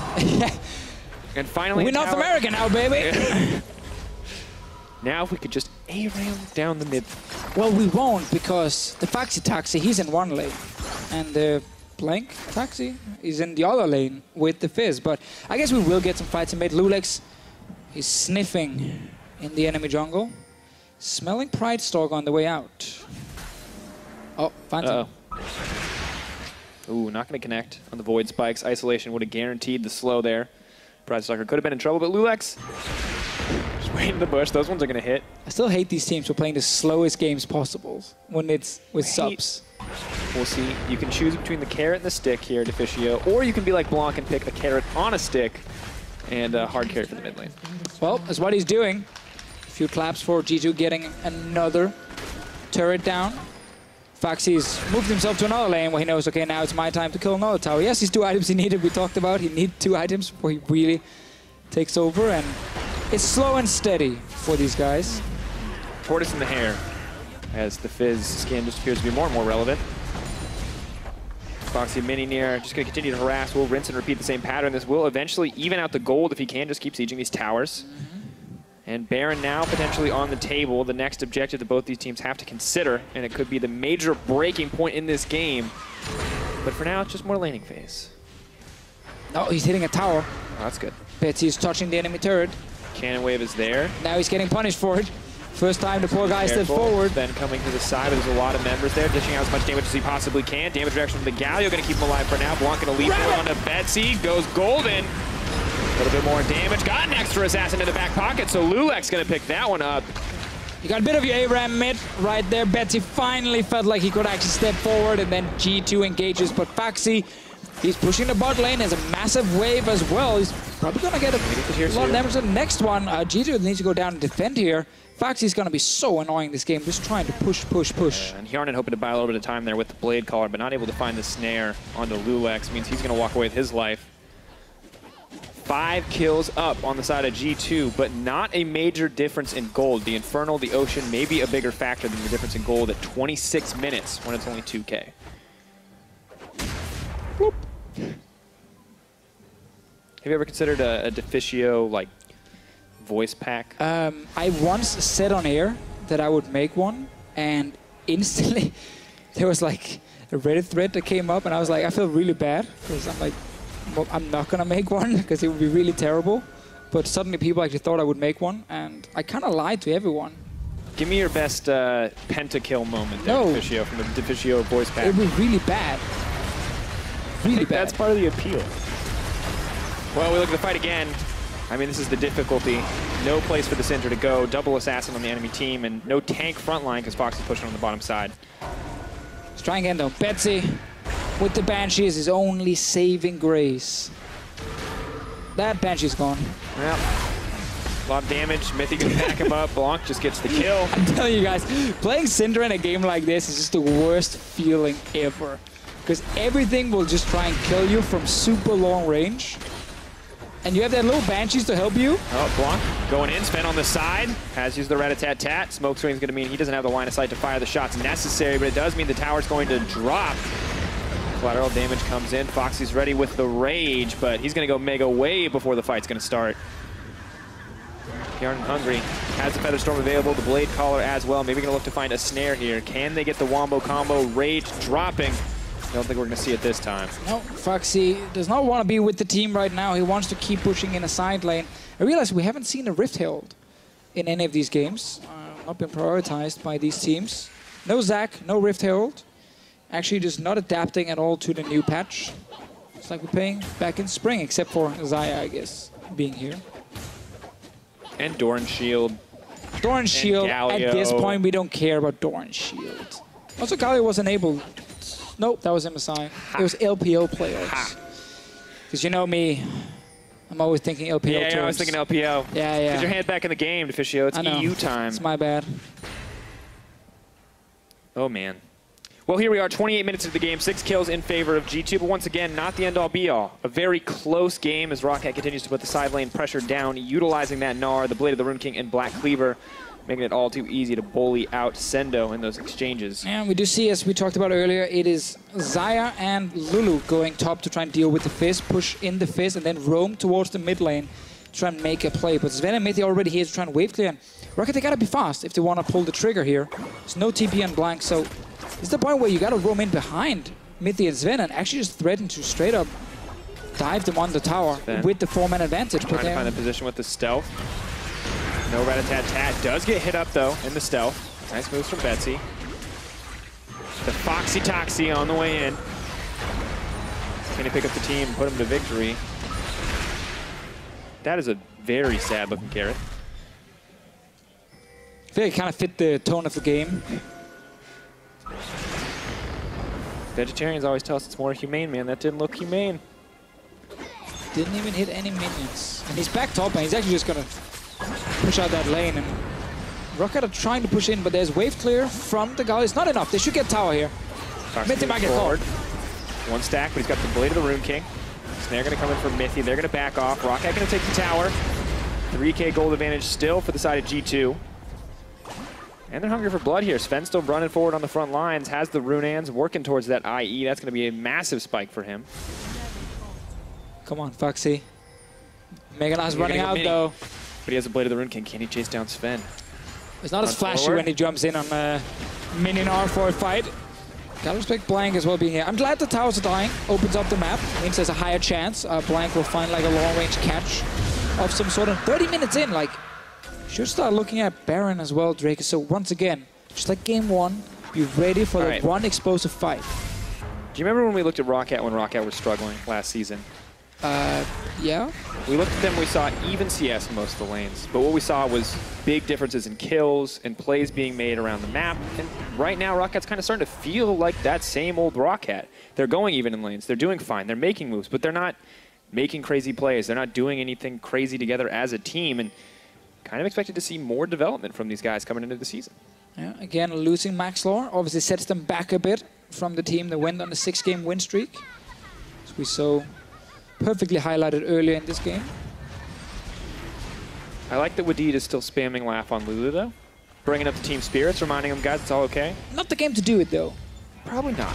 And finally, we're North America now, baby. Now if we could just A-ram down the mid. Well, we won't because the Phaxi Taxi, he's in one lane. And the Blanc Taxi is in the other lane with the Fizz. But I guess we will get some fights in mid. Loulex, he's sniffing in the enemy jungle. Smelling Pridestalker on the way out. Oh, Phantom. Ooh, not going to connect on the Void Spikes. Isolation would have guaranteed the slow there. Pridestalker could have been in trouble, but Loulex just waiting in the bush. Those ones are going to hit. I still hate these teams for playing the slowest games possible when it's with subs. We'll see. You can choose between the carrot and the stick here, Deficio, or you can be like Blanc and pick a carrot on a stick and a hard carry for the mid lane. Well, that's what he's doing. A few claps for G2 getting another turret down. Phaxi's moved himself to another lane where he knows, okay, now it's my time to kill another tower. Yes, these 2 items he needed, we talked about. He needs 2 items before he really takes over, and it's slow and steady for these guys. Tortoise in the hair, as the Fizz skin just appears to be more and more relevant. Phaxi mini near, just going to continue to harass. We'll rinse and repeat the same pattern. This will eventually even out the gold if he can just keep sieging these towers. And Baron now potentially on the table, the next objective that both these teams have to consider, and it could be the major breaking point in this game. But for now, it's just more laning phase. No, he's hitting a tower. Oh, that's good. Betsy's touching the enemy turret. Cannon wave is there. Now he's getting punished for it. First time the poor guy stepped forward. Then coming to the side, there's a lot of members there, dishing out as much damage as he possibly can. Damage reduction from the Galio, going to keep him alive for now. Blanc going to leap onto Betsy, goes golden. A little bit more damage. Got an extra assassin in the back pocket, so Loulex going to pick that one up. You got a bit of your ARAM mid right there. Betsy finally felt like he could actually step forward, and then G2 engages. But Phaxi, he's pushing the bot lane. There's a massive wave as well. He's probably going to get a lot of damage. The next one, G2 needs to go down and defend here. Phaxi's going to be so annoying this game, just trying to push. And Hjarnan hoping to buy a little bit of time there with the Blade Caller, but not able to find the snare onto Loulex. Means he's going to walk away with his life. 5 kills up on the side of G2, but not a major difference in gold. The Infernal, the Ocean, may be a bigger factor than the difference in gold at 26 minutes when it's only 2K. Bloop. Have you ever considered a Deficio, like, voice pack? I once said on air that I would make one, and instantly there was like a Reddit thread that came up, and I was like, I feel really bad because I'm like, well, I'm not gonna make one because it would be really terrible. But suddenly people actually thought I would make one, and I kind of lied to everyone. Give me your best pentakill moment there, Deficio, from the Deficio voice pack. It was really bad. Really bad. That's part of the appeal. Well, we look at the fight again. I mean, this is the difficulty. No place for the Syndra to go. Double assassin on the enemy team, and no tank front line because Fox is pushing on the bottom side. Let's try again, though. Betsy with the Banshee is his only saving grace. That Banshee's gone. Well, a lot of damage. Mithy can back him up. Blanc just gets the kill. I'm telling you guys, playing Syndra in a game like this is just the worst feeling ever. Because everything will just try and kill you from super long range. And you have that little Banshees to help you. Oh, Blanc going in, Zven on the side. Has used the rat-a-tat-tat. Smoke swing's going to mean he doesn't have the line of sight to fire the shots necessary, but it does mean the tower's going to drop. Collateral damage comes in. Phaxi's ready with the rage, but he's going to go mega way before the fight's going to start. Hjarnan hungry. Has the Feather Storm available, the Blade Caller as well. Maybe going to look to find a snare here. Can they get the Wombo combo? Rage dropping. I don't think we're going to see it this time. No, Phaxi does not want to be with the team right now. He wants to keep pushing in a side lane. I realize we haven't seen a Rift Herald in any of these games. Not been prioritized by these teams. No Zac, no Rift Herald. Actually just not adapting at all to the new patch. It's like we're playing back in spring, except for Xayah, I guess, being here. And Doran's Shield. Doran's Shield, at this point, we don't care about Doran's Shield. Also, Galio wasn't able. Nope, that was MSI. It was LPL players. Because you know me, I'm always thinking LPO Yeah, I was thinking LPO. Yeah, yeah. Get your hand back in the game, Deficio. It's EU time. It's my bad. Oh, man. Well, here we are, 28 minutes into the game, 6 kills in favor of G2, but once again, not the end-all, be-all. A very close game as ROCCAT continues to put the side lane pressure down, utilizing that Gnar, the Blade of the Rune King, and Black Cleaver, making it all too easy to bully out Sendo in those exchanges. And we do see, as we talked about earlier, it is Xayah and Lulu going top to try and deal with the Fizz, push in the Fizz, and then roam towards the mid lane to try and make a play. But Zven and Mithy already here to try and wave clear. And ROCCAT, they gotta be fast if they want to pull the trigger here. There's no TP on Blanc, so it's the point where you gotta roam in behind Mithy and Zven and actually just threaten to straight up dive them on the tower with the 4-man advantage. Trying to find the position with the stealth. No rat-a-tat-tat. Does get hit up, though, in the stealth. Nice moves from Betsy. The Phaxi on the way in. Can he pick up the team and put him to victory? That is a very sad-looking carrot. I feel like it kind of fit the tone of the game. Vegetarians always tell us it's more humane, man. That didn't look humane. Didn't even hit any minions. And he's back top, and he's actually just going to push out that lane. And ROCCAT are trying to push in, but there's wave clear from the Galio. It's not enough. They should get tower here. Mithy might get caught. One stack, but he's got the Blade of the Rune King. Snare going to come in for Mithy. They're going to back off. ROCCAT going to take the tower. 3K gold advantage still for the side of G2. And they're hungry for blood here. Zven still running forward on the front lines, has the Runans working towards that IE. That's going to be a massive spike for him. Come on, Phaxi. Meganar's running out, though. But he has a Blade of the Rune King. Can he chase down Zven? It's not as flashy when he jumps in on Mininar for a fight. Gotta respect Blanc as well being here. I'm glad the towers are dying. Opens up the map. Means there's a higher chance Blanc will find like a long-range catch of some sort. And 30 minutes in, like, should start looking at Baron as well, Drakos. So once again, just like game 1, be ready for the one explosive fight. Do you remember when we looked at ROCCAT when ROCCAT was struggling last season? Yeah. We looked at them, we saw even CS in most of the lanes, but what we saw was big differences in kills and plays being made around the map. And right now, ROCCAT's kind of starting to feel like that same old ROCCAT. They're going even in lanes, they're doing fine, they're making moves, but they're not making crazy plays. They're not doing anything crazy together as a team, and kind of expected to see more development from these guys coming into the season. Yeah, again, losing Maxlore obviously sets them back a bit from the team that went on a 6-game win streak, as we saw perfectly highlighted earlier in this game. I like that Wadid is still spamming Laugh on Lulu, though. Bringing up the team spirits, reminding them, guys, it's all okay. Not the game to do it, though. Probably not.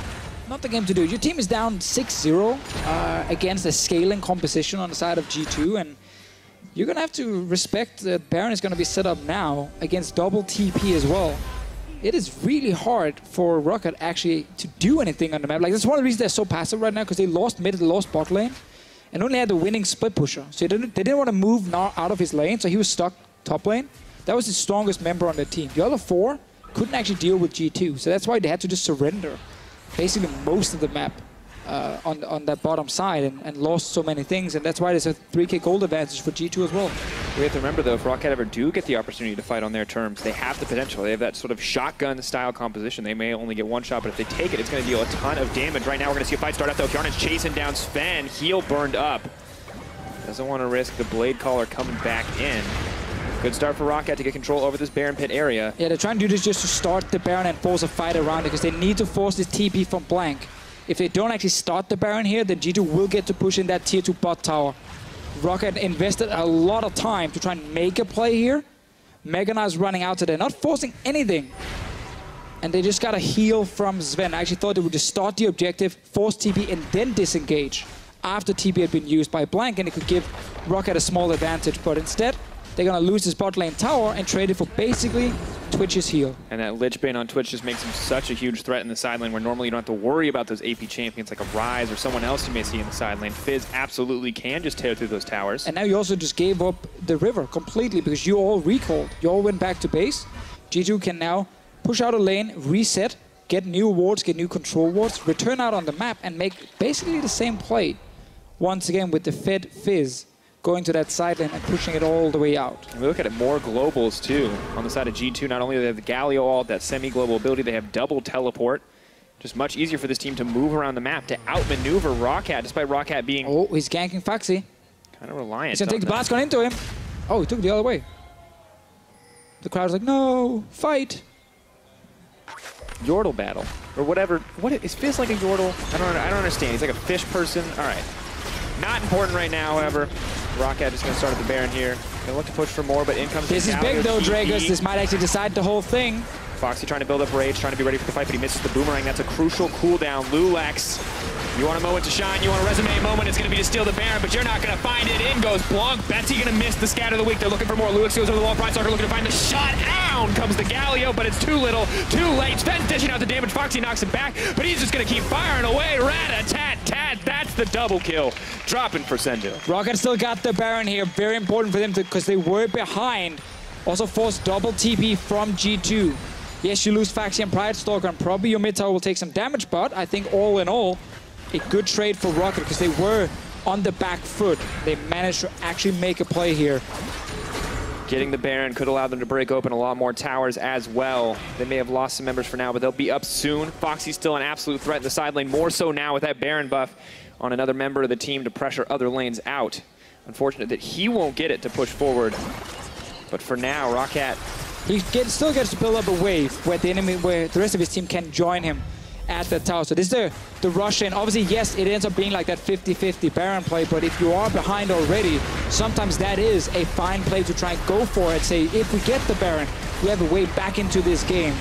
Not the game to do it. Your team is down 6-0 against a scaling composition on the side of G2, and you're going to have to respect that Baron is going to be set up now against double TP as well. It is really hard for ROCCAT actually to do anything on the map. Like, that's one of the reasons they're so passive right now, because they lost mid, they lost bot lane, and only had the winning split pusher. So they didn't want to move Gnar out of his lane, so he was stuck top lane. That was the strongest member on their team. The other 4 couldn't actually deal with G2, so that's why they had to just surrender basically most of the map on that bottom side and lost so many things, and that's why there's a 3K gold advantage for G2 as well. We have to remember, though, if ROCCAT ever do get the opportunity to fight on their terms, they have the potential. They have that sort of shotgun-style composition. They may only get one shot, but if they take it, it's going to deal a ton of damage. Right now, we're going to see a fight start up, though. Hjarnan's chasing down Zven. Heal burned up. Doesn't want to risk the Blade Caller coming back in. Good start for ROCCAT to get control over this Baron Pit area. Yeah, they're trying to do this just to start the Baron and force a fight around it, because they need to force this TP from Blanc. If they don't actually start the Baron here, then G2 will get to push in that tier 2 bot tower. ROCCAT invested a lot of time to try and make a play here. Meganar is running out, so they're not forcing anything. And they just got a heal from Zven. I actually thought they would just start the objective, force TP, and then disengage after TP had been used by Blanc, and it could give ROCCAT a small advantage. But instead, they're going to lose this bot lane tower and trade it for basically Twitch's heal. And that Lich Bane on Twitch just makes him such a huge threat in the side lane, where normally you don't have to worry about those AP champions like a Ryze or someone else you may see in the side lane. Fizz absolutely can just tear through those towers. And now you also just gave up the river completely, because you all recalled. You all went back to base. G2 can now push out a lane, reset, get new wards, get new control wards, return out on the map, and make basically the same play. Once again with the fed Fizz going to that side lane and pushing it all the way out. And we look at it, more globals too on the side of G2. Not only do they have the Galio ult, that semi-global ability, they have double teleport. Just much easier for this team to move around the map to outmaneuver ROCCAT, despite ROCCAT being... Oh, he's ganking Phaxi. Kind of reliant. He's gonna take the blast gun into him. Oh, he took it the other way. The crowd's like, no, fight. Yordle battle. Or whatever. What is Fizz like a Yordle? I don't understand. He's like a fish person. Alright. Not important right now, however. ROCCAT is gonna start at the Baron here. Gonna look to push for more, but in comes this is big though, Drakos. This might actually decide the whole thing. Phaxi trying to build up rage, trying to be ready for the fight, but he misses the boomerang. That's a crucial cooldown. Loulex, you want a moment to shine, you want a resume moment, it's going to be to steal the Baron, but you're not going to find it. In goes Blanc. Betsy going to miss the scatter of the week. They're looking for more. Loulex goes over the wall. Pridestalker looking to find the shot. Down comes the Galio, but it's too little, too late. Zven dishing out the damage. Phaxi knocks him back, but he's just going to keep firing away. Rat-a-tat-tat. That's the double kill. Dropping for Syndra. ROCCAT still got the Baron here. Very important for them because they were behind. Also forced double TP from G2. Yes, you lose Phaxi and Pridestalker, and probably your mid tower will take some damage, but I think all in all, a good trade for ROCCAT because they were on the back foot. They managed to actually make a play here. Getting the Baron could allow them to break open a lot more towers as well. They may have lost some members for now, but they'll be up soon. Phaxi's still an absolute threat in the side lane, more so now with that Baron buff on another member of the team to pressure other lanes out. Unfortunate that he won't get it to push forward. But for now, ROCCAT... He still gets to build up a wave where the rest of his team can join him at the tower. So this is the rush in. Obviously, yes, it ends up being like that 50-50 Baron play, but if you are behind already, sometimes that is a fine play to try and go for it. Say, if we get the Baron, we have a way back into this game.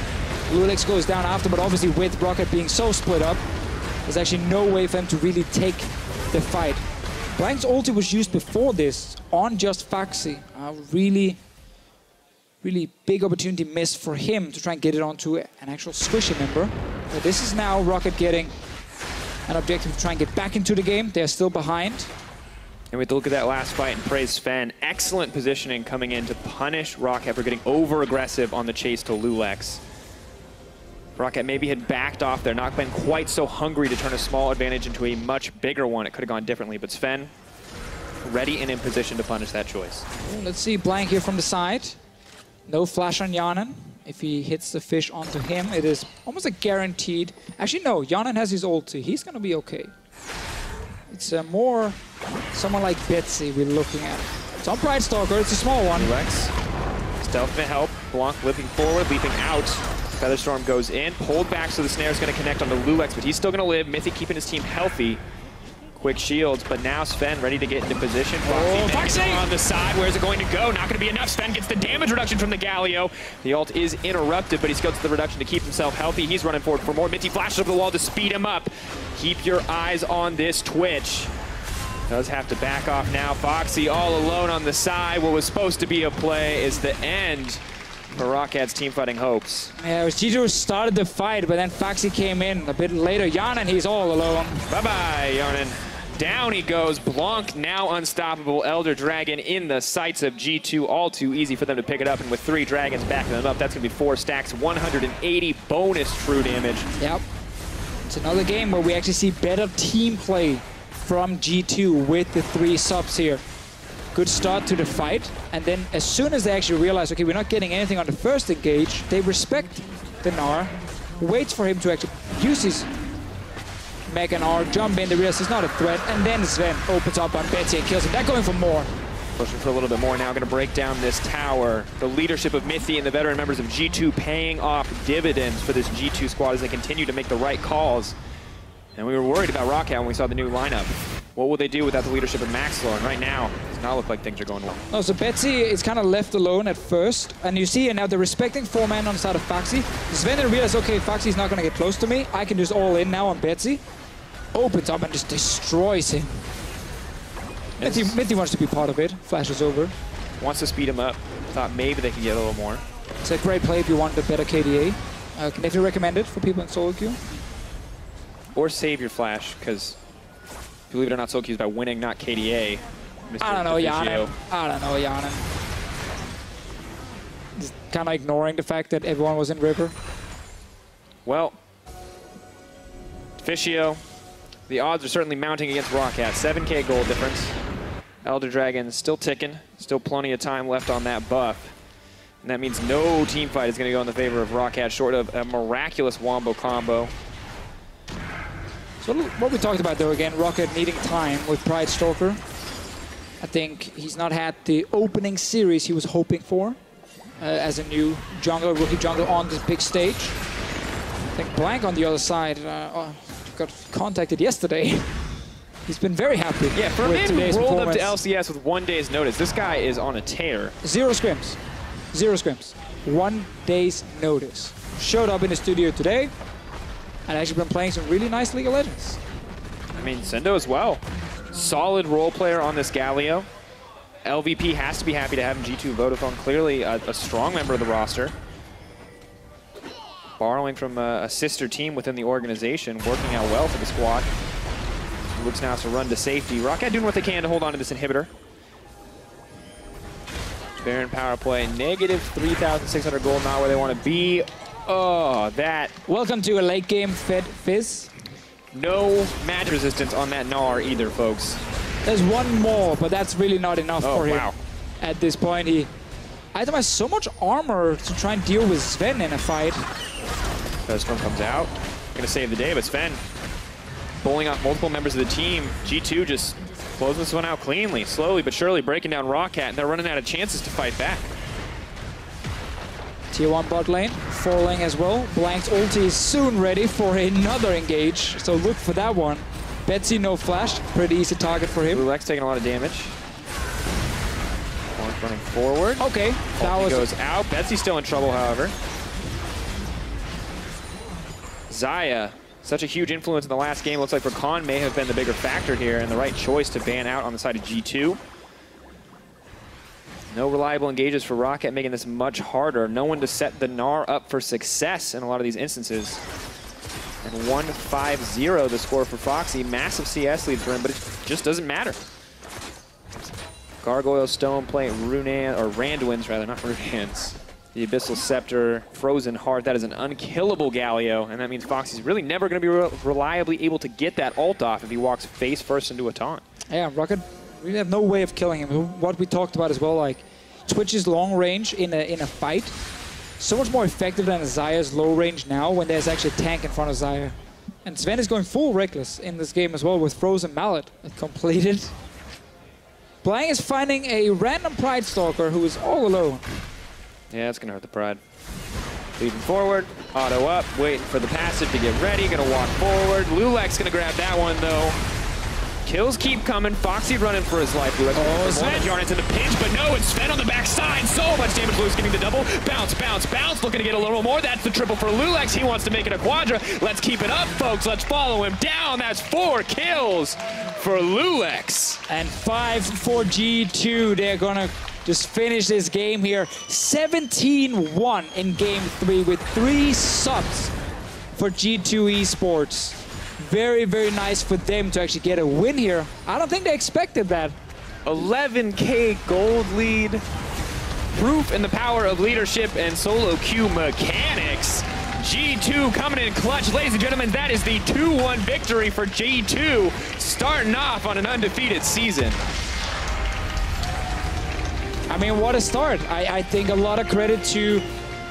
Loulex goes down after, but obviously with ROCCAT being so split up, there's actually no way for them to really take the fight. Blanc's ulti was used before this on just Phaxi. Really big opportunity missed for him to try and get it onto an actual squishy member. But this is now ROCCAT getting an objective to try and get back into the game. They're still behind. And we have to look at that last fight and praise Zven. Excellent positioning coming in to punish ROCCAT for getting over-aggressive on the chase to Loulex. ROCCAT maybe had backed off there, not been quite so hungry to turn a small advantage into a much bigger one. It could have gone differently, but Zven ready and in position to punish that choice. Let's see Blanc here from the side. No flash on Hjarnan. If he hits the fish onto him, it is almost a guaranteed. Actually, no, Hjarnan has his ulti. He's going to be okay. It's more someone like Betsy we're looking at. It's on Pridestalker. It's a small one. Loulex. Stealth may help. Blanc leaping forward, leaping out. Featherstorm goes in, pulled back, so the snare is going to connect onto Loulex, but he's still going to live. Mithy keeping his team healthy. Quick shields, but now Zven ready to get into position. Phaxi on the side. Where's it going to go? Not going to be enough. Zven gets the damage reduction from the Galio. The ult is interrupted, but he scouts the reduction to keep himself healthy. He's running forward for more. Mithy flashes over the wall to speed him up. Keep your eyes on this Twitch. Does have to back off now. Phaxi all alone on the side. What was supposed to be a play is the end for ROCCAT's teamfighting hopes. Yeah, it was G2 who started the fight, but then Phaxi came in a bit later. Hjarnan, he's all alone. Bye-bye, Hjarnan. Down he goes. Blanc now unstoppable. Elder Dragon in the sights of G2. All too easy for them to pick it up. And with 3 dragons backing them up, that's going to be 4 stacks. 180 bonus true damage. Yep. It's another game where we actually see better team play from G2 with the 3 subs here. Good start to the fight. And then as soon as they actually realize, okay, we're not getting anything on the first engage, they respect the Gnar, waits for him to actually use his Mega Gnar, jump in, they realize he's not a threat, and then Zven opens up on Betsy and kills him. They're going for more. Pushing for a little bit more now, going to break down this tower. The leadership of Mithy and the veteran members of G2 paying off dividends for this G2 squad as they continue to make the right calls. And we were worried about ROCCAT when we saw the new lineup. What will they do without the leadership of Maxlor? And right now, it does not look like things are going well. No, so Betsy is kind of left alone at first. And you see now they're respecting 4 men on the side of Phaxi. Zven then realizes, okay, Phaxi's not going to get close to me. I can just all in now on Betsy. Opens up and just destroys him. Mithy wants to be part of it. Flashes over. Wants to speed him up. Thought maybe they could get a little more. It's a great play if you want a better KDA. Can definitely recommend it for people in solo queue. Or save your flash, because believe it or not, solo queue is by winning, not KDA. I don't know, Hjarnan. I don't know, Hjarnan. Just kind of ignoring the fact that everyone was in River. Well, Deficio. The odds are certainly mounting against ROCCAT. 7K gold difference. Elder Dragon still ticking. Still plenty of time left on that buff. And that means no team fight is going to go in the favor of ROCCAT, short of a miraculous wombo combo. So what we talked about, though, again, ROCCAT needing time with Pridestalker. I think he's not had the opening series he was hoping for as a new jungler, rookie jungler on this big stage. I think Blanc on the other side got contacted yesterday. He's been very happy. Yeah, for a man who rolled up to LCS with 1 day's notice, this guy is on a tear. 0 scrims. 0 scrims. 1 day's notice. Showed up in the studio today and actually been playing some really nice League of Legends. I mean, Sendo as well. Solid role player on this Galio. LVP has to be happy to have him. G2 Vodafone, clearly a strong member of the roster. Borrowing from a sister team within the organization, working out well for the squad. Looks now to run to safety. ROCCAT doing what they can to hold on to this inhibitor. Baron power play, negative 3,600 gold, not where they want to be. Oh, that. Welcome to a late game fed Fizz. No magic resistance on that Gnar either, folks. There's one more, but that's really not enough for him. Wow. At this point, he has so much armor to try and deal with Zven in a fight. Storm comes out. Gonna save the day, but Zven bowling off multiple members of the team. G2 just closing this one out cleanly, slowly but surely breaking down ROCCAT, and they're running out of chances to fight back. Tier 1 bot lane, falling as well. Blanc's ulti is soon ready for another engage, so look for that one. Betsy, no flash, pretty easy target for him. Loulex taking a lot of damage. Blanc running forward. Okay, that goes out. Betsy's still in trouble, however. Xayah, such a huge influence in the last game. Looks like Rakan may have been the bigger factor here and the right choice to ban out on the side of G2. No reliable engages for ROCCAT, making this much harder. No one to set the Gnar up for success in a lot of these instances. And 1-5-0 the score for Phaxi. Massive CS lead for him, but it just doesn't matter. Gargoyle, Stone Plate, Randuin's rather, not Runans. The Abyssal Scepter, Frozen Heart, that is an unkillable Galio, and that means Phaxi's really never going to be reliably able to get that ult off if he walks face first into a taunt. Yeah, ROCCAT, we have no way of killing him. What we talked about as well, like Twitch's long range in a fight, so much more effective than Xayah's low range now when there's actually a tank in front of Xayah. And Zven is going full reckless in this game as well with Frozen Mallet completed. Blanc is finding a random Pridestalker who is all alone. Yeah, it's going to hurt the Pride. Leading forward, auto up, waiting for the passive to get ready, going to walk forward. Loulex going to grab that one, though. Kills keep coming. Phaxi running for his life. Loulex Hjarnan's in the pinch, but no, it's Zven on the backside. So much damage. Loulex getting the double. Bounce, bounce, bounce. Looking to get a little more. That's the triple for Loulex. He wants to make it a quadra. Let's keep it up, folks. Let's follow him down. That's 4 kills for Loulex. And 5 for G2. They're going to just finish this game here. 17-1 in game 3 with 3 subs for G2 eSports. Very, very nice for them to actually get a win here. I don't think they expected that. 11K gold lead. Proof in the power of leadership and solo queue mechanics. G2 coming in clutch. Ladies and gentlemen, that is the 2-1 victory for G2, starting off on an undefeated season. I mean, what a start. I think a lot of credit to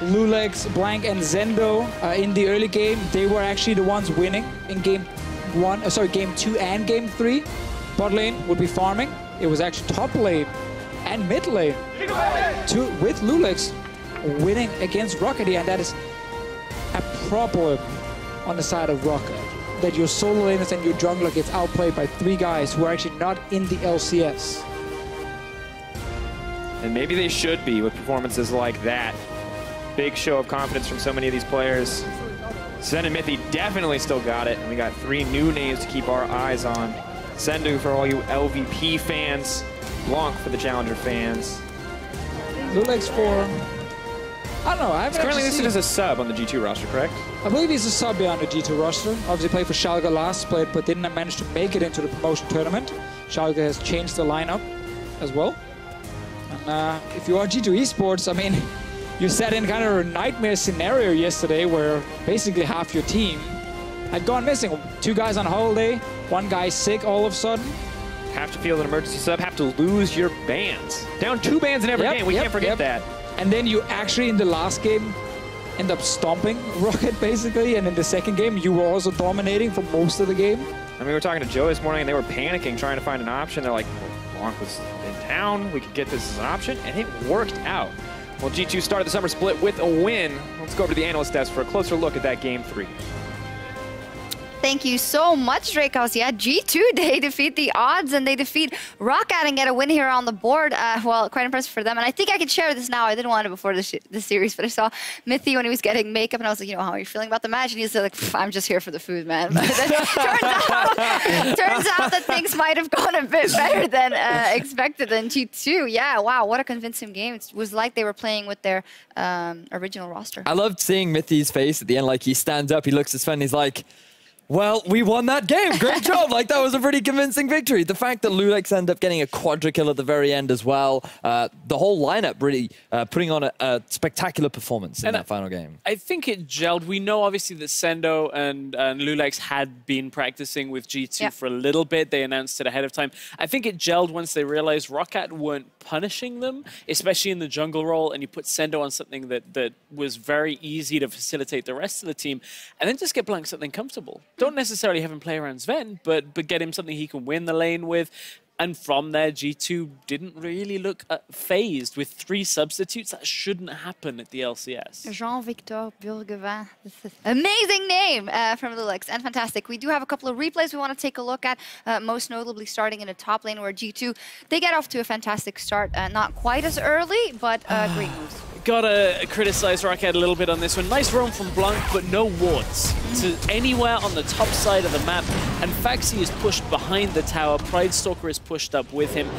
Loulex, Blanc, and Zendo in the early game. They were actually the ones winning in game 2 and game 3. Bot lane would be farming. It was actually top lane and mid lane with Loulex winning against ROCCAT, and that is a problem on the side of ROCCAT. That your solo laners and your jungler gets outplayed by 3 guys who are actually not in the LCS. And maybe they should be with performances like that. Big show of confidence from so many of these players. Zven and Mithy definitely still got it. And we got 3 new names to keep our eyes on. Sendu for all you LVP fans. Blanc for the Challenger fans. Loulex for... I don't know. I haven't He's currently listed as a sub on the G2 roster, correct? I believe he's a sub on the G2 roster. Obviously played for Schalke last split, but didn't manage to make it into the promotion tournament. Schalke has changed the lineup as well. And if you are G2 eSports, I mean, you sat in kind of a nightmare scenario yesterday where basically half your team had gone missing. 2 guys on holiday, 1 guy sick all of a sudden. Have to field an emergency sub, have to lose your bans. Down 2 bans in every game, we can't forget that. And then you actually, in the last game, end up stomping ROCCAT basically, and in the second game, you were also dominating for most of the game. I mean, we were talking to Joe this morning, and they were panicking, trying to find an option. They're like, Blanc was in town, we could get this as an option, and it worked out. Well, G2 started the summer split with a win. Let's go over to the analyst desk for a closer look at that Game 3. Thank you so much, Drakos. Yeah, G2, they defeat the odds and they defeat ROCCAT and get a win here on the board. Well, quite impressive for them. And I think I can share this now. I didn't want it before the series, but I saw Mithy when he was getting makeup and I was like, you know, how are you feeling about the match? And he's like, I'm just here for the food, man. But then turns out that things might have gone a bit better than expected in G2. Yeah, wow, what a convincing game. It was like they were playing with their original roster. I loved seeing Mithy's face at the end. Like, he stands up, he looks at Sven, he's like, well, we won that game. Great job. Like, that was a pretty convincing victory. The fact that Loulex ended up getting a quadra kill at the very end as well. The whole lineup really putting on a spectacular performance in that final game. I think it gelled. We know, obviously, that Sendo and Loulex had been practicing with G2 for a little bit. They announced it ahead of time. I think it gelled once they realized ROCCAT weren't punishing them, especially in the jungle role, and you put Sendo on something that was very easy to facilitate the rest of the team, and then just get Blanc something comfortable. Don't necessarily have him play around Zven, but get him something he can win the lane with. And from there, G2 didn't really look phased with 3 substitutes. That shouldn't happen at the LCS. Jean-Victor Bourguevin. Amazing name from Loulex, and fantastic. We do have a couple of replays we want to take a look at, most notably starting in the top lane where G2, they get off to a fantastic start. Not quite as early, but great moves. Gotta criticize ROCCAT a little bit on this one. Nice roam from Blanc, but no wards to anywhere on the top side of the map. And Phaxi is pushed behind the tower. Pridestalker is pushed up with him.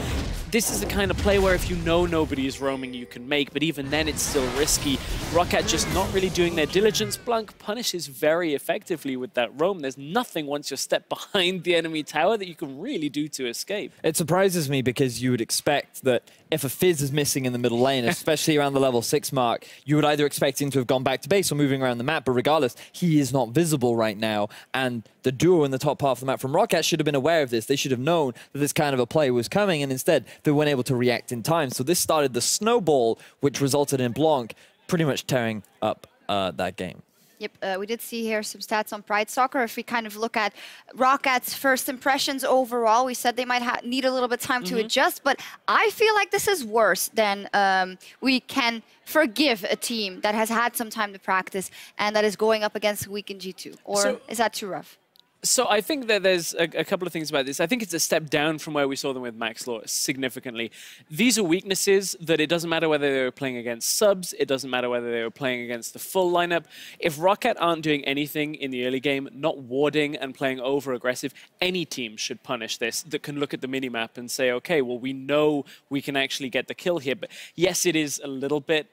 This is the kind of play where if you know nobody is roaming, you can make, but even then it's still risky. ROCCAT just not really doing their diligence. Blanc punishes very effectively with that roam. There's nothing once you're stepped behind the enemy tower that you can really do to escape. It surprises me because you would expect that if a Fizz is missing in the middle lane, especially around the level 6 mark, you would either expect him to have gone back to base or moving around the map, but regardless, he is not visible right now, and the duo in the top half of the map from ROCCAT should have been aware of this. They should have known that this kind of a play was coming, and instead, they weren't able to react in time. So this started the snowball, which resulted in Blanc pretty much tearing up that game. Yep, we did see here some stats on Pridestalker. If we kind of look at ROCCAT's first impressions overall, we said they might need a little bit of time to adjust, but I feel like this is worse than we can forgive a team that has had some time to practice and that is going up against a weakened G2. Or is that too rough? So I think that there's a couple of things about this. I think it's a step down from where we saw them with Max Law significantly. These are weaknesses that it doesn't matter whether they were playing against subs, it doesn't matter whether they were playing against the full lineup. If ROCCAT aren't doing anything in the early game, not warding and playing over-aggressive, any team should punish this that can look at the minimap and say, okay, well, we know we can actually get the kill here. But yes, it is a little bit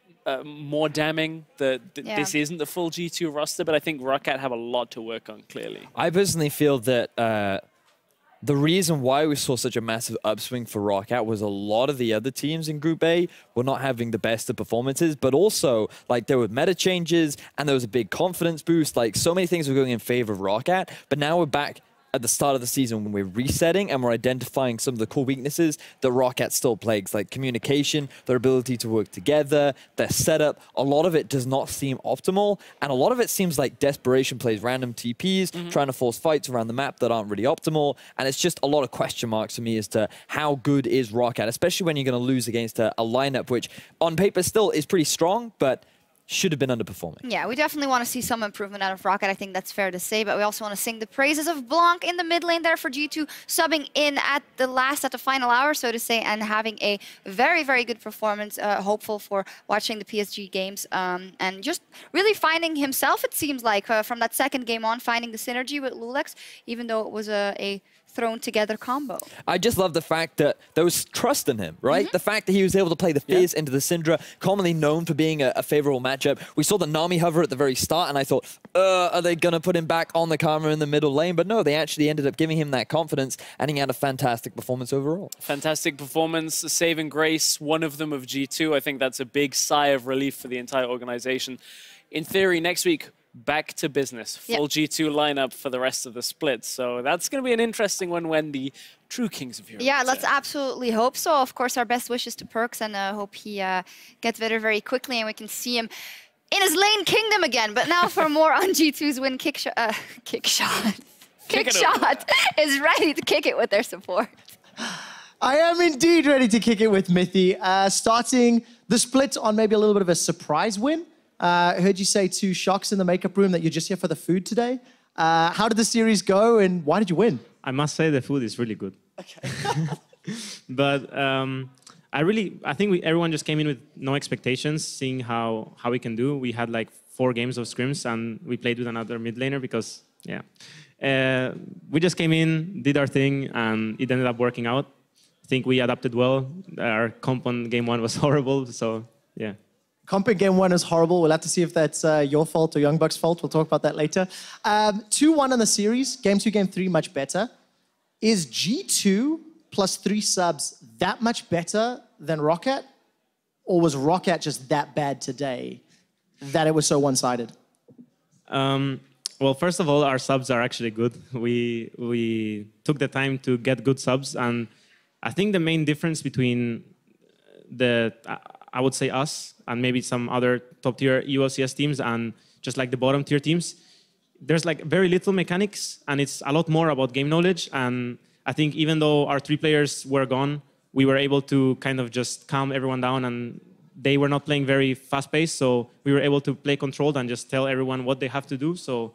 more damning that this isn't the full G2 roster, but I think ROCCAT have a lot to work on, clearly. I personally feel that the reason why we saw such a massive upswing for ROCCAT was a lot of the other teams in Group A were not having the best of performances, but also, like, there were meta changes, and there was a big confidence boost. Like, so many things were going in favor of ROCCAT, but now we're back at the start of the season when we're resetting and we're identifying some of the core weaknesses that ROCCAT still plagues, like communication, their ability to work together, their setup. A lot of it does not seem optimal, and a lot of it seems like desperation plays, random TPs, trying to force fights around the map that aren't really optimal, and it's just a lot of question marks for me as to how good is ROCCAT, especially when you're going to lose against a lineup which on paper still is pretty strong, but should have been underperforming. Yeah, we definitely want to see some improvement out of ROCCAT. I think that's fair to say, but we also want to sing the praises of Blanc in the mid lane there for G2, subbing in at the final hour, so to say, and having a very, very good performance. Hopeful for watching the PSG games and just really finding himself, it seems like, from that second game on, finding the synergy with Loulex, even though it was a thrown together combo. I just love the fact that there was trust in him, right? The fact that he was able to play the Fizz into the Syndra, commonly known for being a favorable matchup. We saw the Nami hover at the very start, and I thought, are they going to put him back on the Karma in the middle lane? But no, they actually ended up giving him that confidence, and he had a fantastic performance overall. Fantastic performance, a saving grace, one of them of G2. I think that's a big sigh of relief for the entire organization. In theory, next week, back to business. Full G2 lineup for the rest of the split. So that's going to be an interesting one when the true Kings of Europe. Yeah, let's absolutely hope so. Of course, our best wishes to Perks, and hope he gets better very quickly and we can see him in his lane kingdom again. But now for more on G2's win, Kickshot is ready to kick it with their support. I am indeed ready to kick it with Mithy. Starting the split on maybe a little bit of a surprise win. I heard you say to Shocks in the makeup room that you're just here for the food today. How did the series go and why did you win? I must say the food is really good. Okay. But I think everyone just came in with no expectations, seeing how we can do. We had like 4 games of scrims and we played with another mid laner because, yeah. We just came in, did our thing, and it ended up working out. I think we adapted well. Our comp on game 1 was horrible, so yeah. Comp in game 1 is horrible. We'll have to see if that's your fault or Young Bucks' fault. We'll talk about that later. 2-1 in the series. Game 2, game 3, much better. Is G2 plus 3 subs that much better than ROCCAT? Or was ROCCAT just that bad today that it was so one-sided? Well, first of all, our subs are actually good. We took the time to get good subs, and I think the main difference between I would say us and maybe some other top-tier EU LCS teams and just like the bottom-tier teams, there's like very little mechanics, and it's a lot more about game knowledge. And I think even though our 3 players were gone, we were able to kind of just calm everyone down, and they were not playing very fast-paced, so we were able to play controlled and just tell everyone what they have to do. So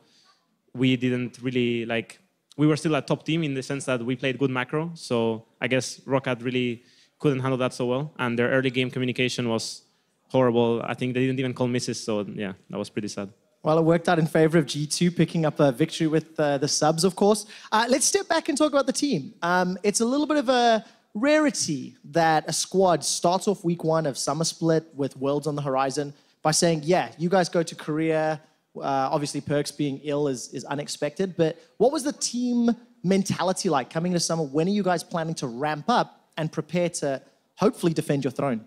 we didn't really we were still a top team in the sense that we played good macro. So I guess ROCCAT really couldn't handle that so well, and their early game communication was horrible. I think they didn't even call misses, so yeah, that was pretty sad. Well, it worked out in favor of G2 picking up a victory with the subs, of course. Let's step back and talk about the team. It's a little bit of a rarity that a squad starts off week 1 of Summer Split with Worlds on the horizon by saying, yeah, you guys go to Korea. Obviously, Perks being ill is unexpected. But what was the team mentality like coming into Summer? When are you guys planning to ramp up and prepare to hopefully defend your throne?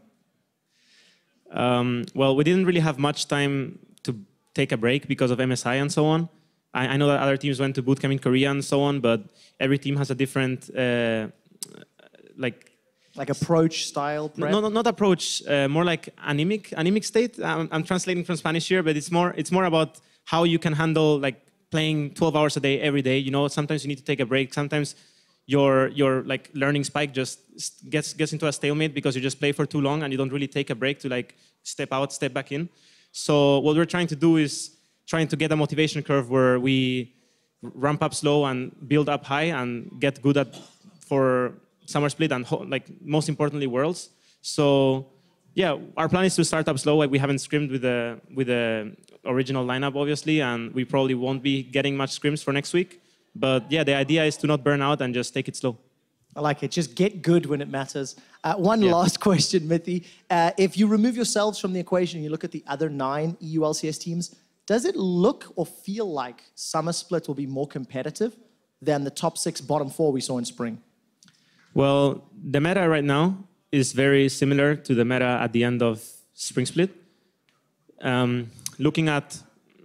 Well, we didn't really have much time to take a break because of MSI and so on. I know that other teams went to bootcamp in Korea and so on, but every team has a different like approach style prep? No, not approach. More like anemic state. I'm translating from Spanish here, but it's more about how you can handle like playing 12 hours a day every day. You know, sometimes you need to take a break. Sometimes your like learning spike just gets into a stalemate because you just play for too long and you don't really take a break to like step out, step back in. So what we're trying to do is trying to get a motivation curve where we ramp up slow and build up high and get good at for Summer Split and like most importantly Worlds. So yeah, our plan is to start up slow. Like we haven't scrimmed with the original lineup obviously, and we probably won't be getting much scrims for next week. But yeah, the idea is to not burn out and just take it slow. I like it. Just get good when it matters. One last question, Mithy. If you remove yourselves from the equation and you look at the other 9 EU LCS teams, does it look or feel like Summer Split will be more competitive than the top 6, bottom 4 we saw in spring? Well, the meta right now is very similar to the meta at the end of Spring Split. Looking at,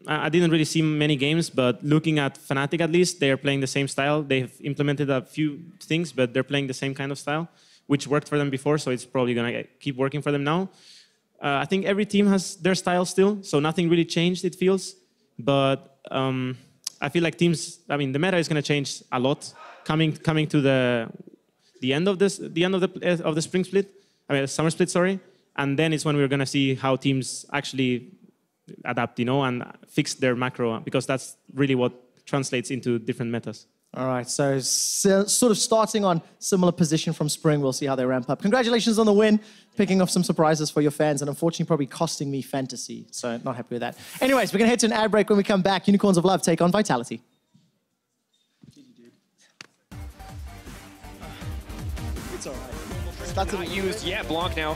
I didn't really see many games, but looking at Fnatic at least, they are playing the same style. They've implemented a few things, but they're playing the same kind of style, which worked for them before, so it's probably going to keep working for them now. I think every team has their style still, so nothing really changed, it feels. But I feel like teams, I mean, the meta is going to change a lot coming to the end of the Spring Split, I mean Summer Split, sorry, and then it's when we're gonna see how teams actually adapt, you know, and fix their macro, because that's really what translates into different metas. All right, so sort of starting on similar position from spring, we'll see how they ramp up. Congratulations on the win, picking off some surprises for your fans, and unfortunately probably costing me fantasy, so not happy with that. Anyways, we're gonna head to an ad break. When we come back, Unicorns of Love take on Vitality. That's not used yet. Blanc now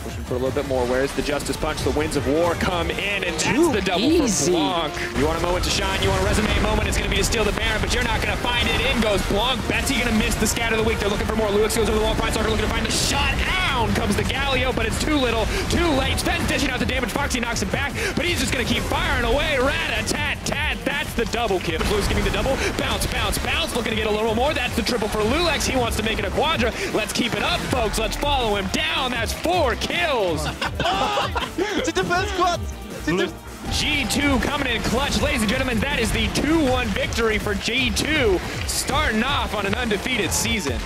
pushing for a little bit more. Where's the Justice Punch? The Winds of War come in, and that's the double for Blanc. You want a moment to shine, you want a resume moment, it's going to be to steal the Baron, but you're not going to find it. In goes Blanc. Betsy going to miss the scat of the week. They're looking for more. Loulex goes over the wall. Pridestalker looking to find the shot. Down comes the Galio, but it's too little, too late. Sven dishing out the damage. Phaxi knocks him back, but he's just going to keep firing away. Rat-a-tat-tat. That's the double kill. Blue's giving the double. Bounce, bounce, bounce. Looking to get a little more. That's the triple for Loulex. He wants to make it a quadra. Let's keep it up, folks. Let's follow him down. That's 4 kills. It's a defense squad. G2 coming in clutch, ladies and gentlemen. That is the 2-1 victory for G2, starting off on an undefeated season.